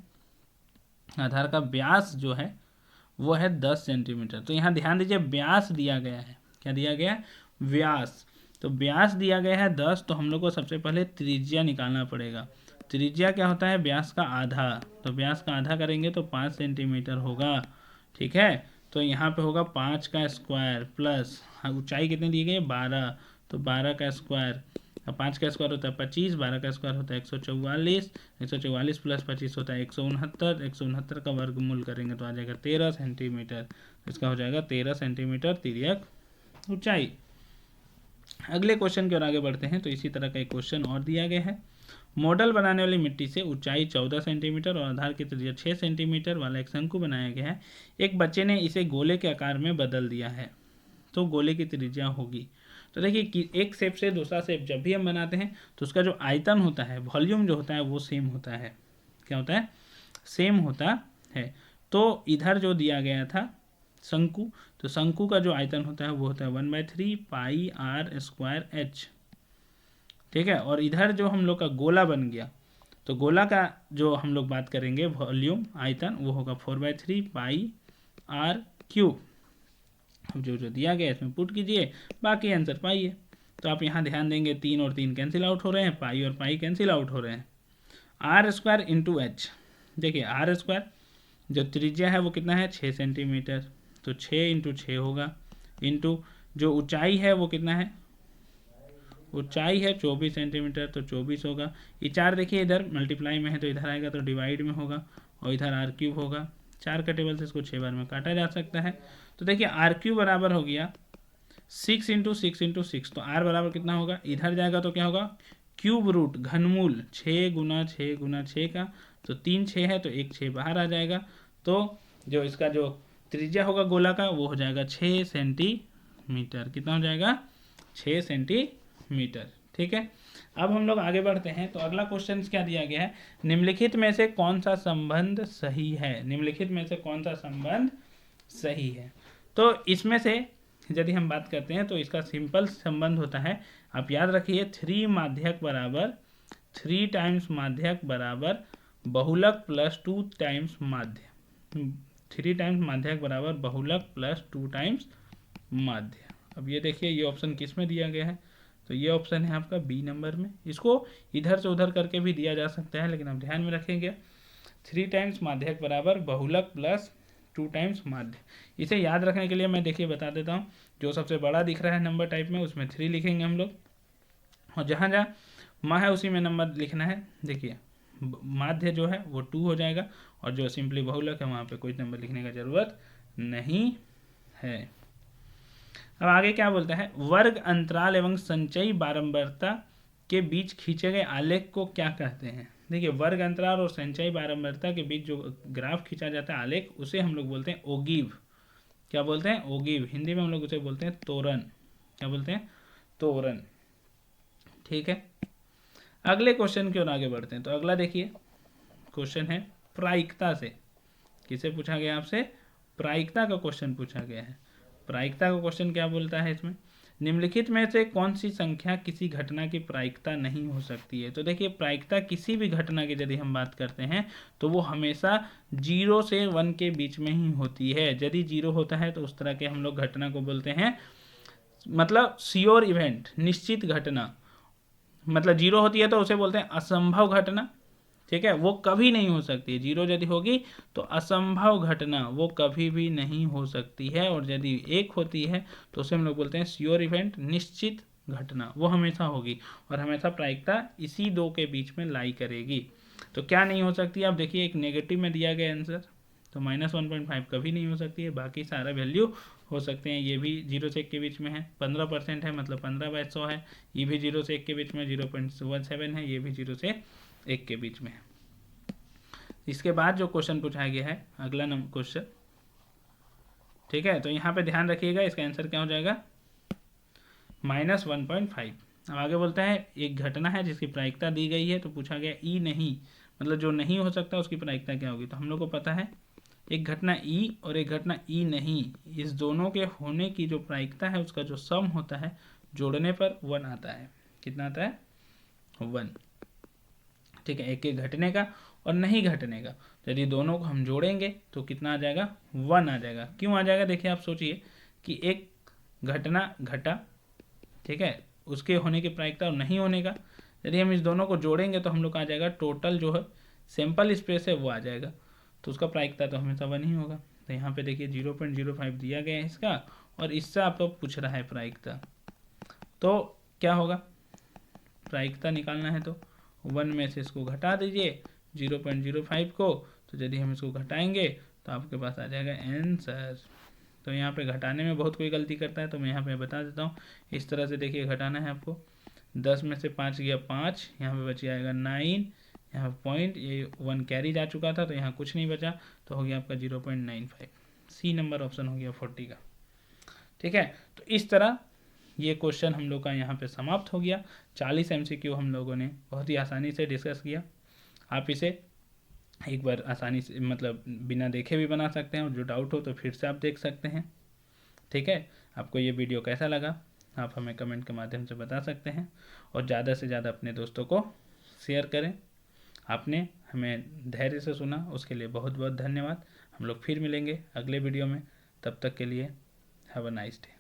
आधार का व्यास जो है वो है 10 सेंटीमीटर। तो यहाँ ध्यान दीजिए व्यास दिया गया है। क्या दिया गया? व्यास। तो व्यास दिया गया है 10, तो हम लोग को सबसे पहले त्रिज्या निकालना पड़ेगा। त्रिज्या क्या होता है? व्यास का आधा। तो व्यास का आधा करेंगे तो 5 सेंटीमीटर होगा। ठीक है, तो यहाँ पे होगा 5 का स्क्वायर प्लस ऊंचाई कितनी दी गई है? 12, तो 12 का स्क्वायर। अब 5 का स्क्वायर होता है 25, 12 का स्क्वायर होता है 144, 144 प्लस 25 होता है 169, 169 का वर्गमूल करेंगे तो आ जाएगा 13 सेंटीमीटर। इसका हो जाएगा 13 सेंटीमीटर तिर्यक ऊंचाई। अगले क्वेश्चन की ओर आगे बढ़ते हैं। तो इसी तरह का एक क्वेश्चन और दिया गया है। मॉडल बनाने वाली मिट्टी से ऊंचाई 14 सेंटीमीटर और आधार की त्रिज्या 6 सेंटीमीटर वाला एक शंकु बनाया गया है। एक बच्चे ने इसे गोले के आकार में बदल दिया है, तो गोले की त्रिज्या होगी। तो देखिए कि एक शेप से दूसरा शेप जब भी हम बनाते हैं तो उसका जो आयतन होता है, वॉल्यूम जो होता है वो सेम होता है। क्या होता है? सेम होता है। तो इधर जो दिया गया था शंकु, तो शंकु का जो आयतन होता है वो होता है 1/3 पाई R स्क्वायर H। ठीक है, और इधर जो हम लोग का गोला बन गया, तो गोला का जो हम लोग बात करेंगे वॉल्यूम, आयतन, वो होगा 4/3 पाई R क्यूब। अब जो जो दिया गया इसमें पुट कीजिए, बाकी आंसर पाइए। तो आप यहाँ ध्यान देंगे 3 और 3 कैंसिल आउट हो रहे हैं, पाई और पाई कैंसिल आउट हो रहे हैं। आर स्क्वायर इंटू एच, देखिए आर स्क्वायर जो त्रिज्या है वो कितना है? 6 सेंटीमीटर, तो 6 इंटू 6 होगा, इंटू जो ऊंचाई है वो कितना है? ऊंचाई है 24 सेंटीमीटर, तो 24 होगा। ये 4 देखिए इधर मल्टीप्लाई में है तो इधर आएगा तो डिवाइड में होगा, और इधर आर क्यूब होगा। 4 का टेबल से इसको 6 बार में काटा जा सकता है। तो देखिए आर क्यूब बराबर हो गया 6 इंटू 6 इंटू 6, तो आर बराबर कितना होगा? इधर जाएगा तो क्या होगा? क्यूब रूट, घनमूल 6 गुना 6 गुना 6 का, तो 3 6 है तो 1 6 बाहर आ जाएगा। तो जो इसका जो त्रिज्या होगा गोला का वो हो जाएगा 6 सेंटीमीटर। कितना हो जाएगा? 6 सेंटीमीटर। ठीक है, अब हम लोग आगे बढ़ते हैं। तो अगला क्वेश्चन क्या दिया गया है? निम्नलिखित में से कौन सा संबंध सही है? निम्नलिखित में से कौन सा संबंध सही है? तो इसमें से यदि हम बात करते हैं तो इसका सिंपल संबंध होता है, आप याद रखिए, 3 माध्यक बराबर 3 टाइम्स माध्यक बराबर बहुलक प्लस 2 टाइम्स माध्य। 3 टाइम्स माध्यक बराबर बहुलक प्लस 2 टाइम्स माध्य। अब ये देखिए ये ऑप्शन किस में दिया गया है? तो ये ऑप्शन है आपका बी नंबर में। इसको इधर से उधर करके भी दिया जा सकता है, लेकिन आप ध्यान में रखेंगे 3 टाइम्स माध्यक बराबर बहुलक प्लस 2 टाइम्स माध्य। इसे याद रखने के लिए मैं देखिए बता देता हूँ, जो सबसे बड़ा दिख रहा है नंबर टाइप में उसमें 3 लिखेंगे हम लोग, और जहाँ जहाँ माँ है उसी में नंबर लिखना है। देखिए माध्य जो है वो 2 हो जाएगा, और जो सिंपली बहुलक है वहाँ पे कोई नंबर लिखने का जरूरत नहीं है। अब आगे क्या बोलता है? वर्ग अंतराल एवं संचयी बारंबारता के बीच खींचे गए आलेख को क्या कहते हैं? देखिए वर्ग अंतराल और संचयी बारंबारता के बीच जो ग्राफ खींचा जाता है, आलेख, उसे हम लोग बोलते हैं ओगीव। क्या बोलते हैं? ओगीव। हिंदी में हम लोग उसे बोलते हैं तोरण। क्या बोलते हैं? तोरण। ठीक है, अगले क्वेश्चन की ओर आगे बढ़ते हैं। तो अगला देखिए क्वेश्चन है प्रायिकता से। किसे पूछा गया आपसे? प्रायिकता का क्वेश्चन पूछा गया है। प्रायिकता का क्वेश्चन क्या बोलता है इसमें? निम्नलिखित में से कौन सी संख्या किसी घटना की प्रायिकता नहीं हो सकती है? तो देखिए, प्रायिकता किसी भी घटना की यदि हम बात करते हैं तो वो हमेशा 0 से 1 के बीच में ही होती है। यदि 0 होता है तो उस तरह के हम लोग घटना को बोलते हैं, मतलब श्योर इवेंट, निश्चित घटना। मतलब 0 होती है तो उसे बोलते हैं असंभव घटना। ठीक है, वो कभी नहीं हो सकती है। 0 यदि होगी तो असंभव घटना, वो कभी भी नहीं हो सकती है। और यदि 1 होती है तो उसे हम लोग बोलते हैं श्योर इवेंट, निश्चित घटना, वो हमेशा होगी। और हमेशा प्रायिकता इसी दो के बीच में लाई करेगी। तो क्या नहीं हो सकती? आप देखिए, एक नेगेटिव में दिया गया आंसर, तो -1.5 कभी नहीं हो सकती है। बाकी सारा वैल्यू हो सकते हैं। ये भी 0 से 1 के बीच में है, 15% है, मतलब 15/100 है। ये भी 0 से 1 के बीच में 0.17 है। ये भी 0 से 1 के बीच में है। इसके बाद जो क्वेश्चन पूछा गया है, अगला नंबर क्वेश्चन, ठीक है, तो यहाँ पे ध्यान रखिएगा, इसका आंसर क्या हो जाएगा? -1.5। अब आगे बोलता है एक घटना है जिसकी प्रायिकता दी गई है, तो पूछा गया ई नहीं, मतलब जो नहीं हो सकता उसकी प्रायिकता क्या होगी? तो हम लोग को पता है एक घटना ई और एक घटना ई नहीं, इस दोनों के होने की जो प्रायिकता है उसका जो सम होता है, जोड़ने पर 1 आता है। कितना आता है? 1। ठीक है, एक एक घटने का और नहीं घटने का, यदि दोनों को हम जोड़ेंगे तो कितना आ जाएगा? 1 आ जाएगा। क्यों आ जाएगा? देखिए, आप सोचिए कि एक घटना घटा, ठीक है, उसके होने की प्रायिकता और नहीं होने का, यदि हम इस दोनों को जोड़ेंगे तो हम लोग का आ जाएगा टोटल जो है सैंपल स्पेस है वो आ जाएगा, तो उसका प्रायिकता तो हमेशा 1 ही होगा। तो यहाँ पे देखिए 0.05 दिया गया है इसका, और इससे आपको पूछ रहा है प्रायिकता, तो क्या होगा? प्रायिकता निकालना है तो 1 में से इसको घटा दीजिए 0.05 को, तो यदि हम इसको घटाएंगे तो आपके पास आ जाएगा आंसर। तो यहाँ पे घटाने में बहुत कोई गलती करता है, तो मैं यहाँ पे बता देता हूँ। इस तरह से देखिए घटाना है आपको, 10 में से 5 गया 5, यहाँ पे बच जाएगा 9, यहाँ पॉइंट, ये 1 कैरी जा चुका था तो यहाँ कुछ नहीं बचा, तो हो गया आपका 0.95। सी नंबर ऑप्शन हो गया 40 का। ठीक है, तो इस तरह ये क्वेश्चन हम लोग का यहाँ पे समाप्त हो गया। 40 MCQ हम लोगों ने बहुत ही आसानी से डिस्कस किया। आप इसे एक बार आसानी से, मतलब बिना देखे भी बना सकते हैं, और जो डाउट हो तो फिर से आप देख सकते हैं। ठीक है, आपको ये वीडियो कैसा लगा आप हमें कमेंट के माध्यम से बता सकते हैं, और ज़्यादा से ज़्यादा अपने दोस्तों को शेयर करें। आपने हमें धैर्य से सुना, उसके लिए बहुत बहुत धन्यवाद। हम लोग फिर मिलेंगे अगले वीडियो में, तब तक के लिए हैव अ नाइस डे।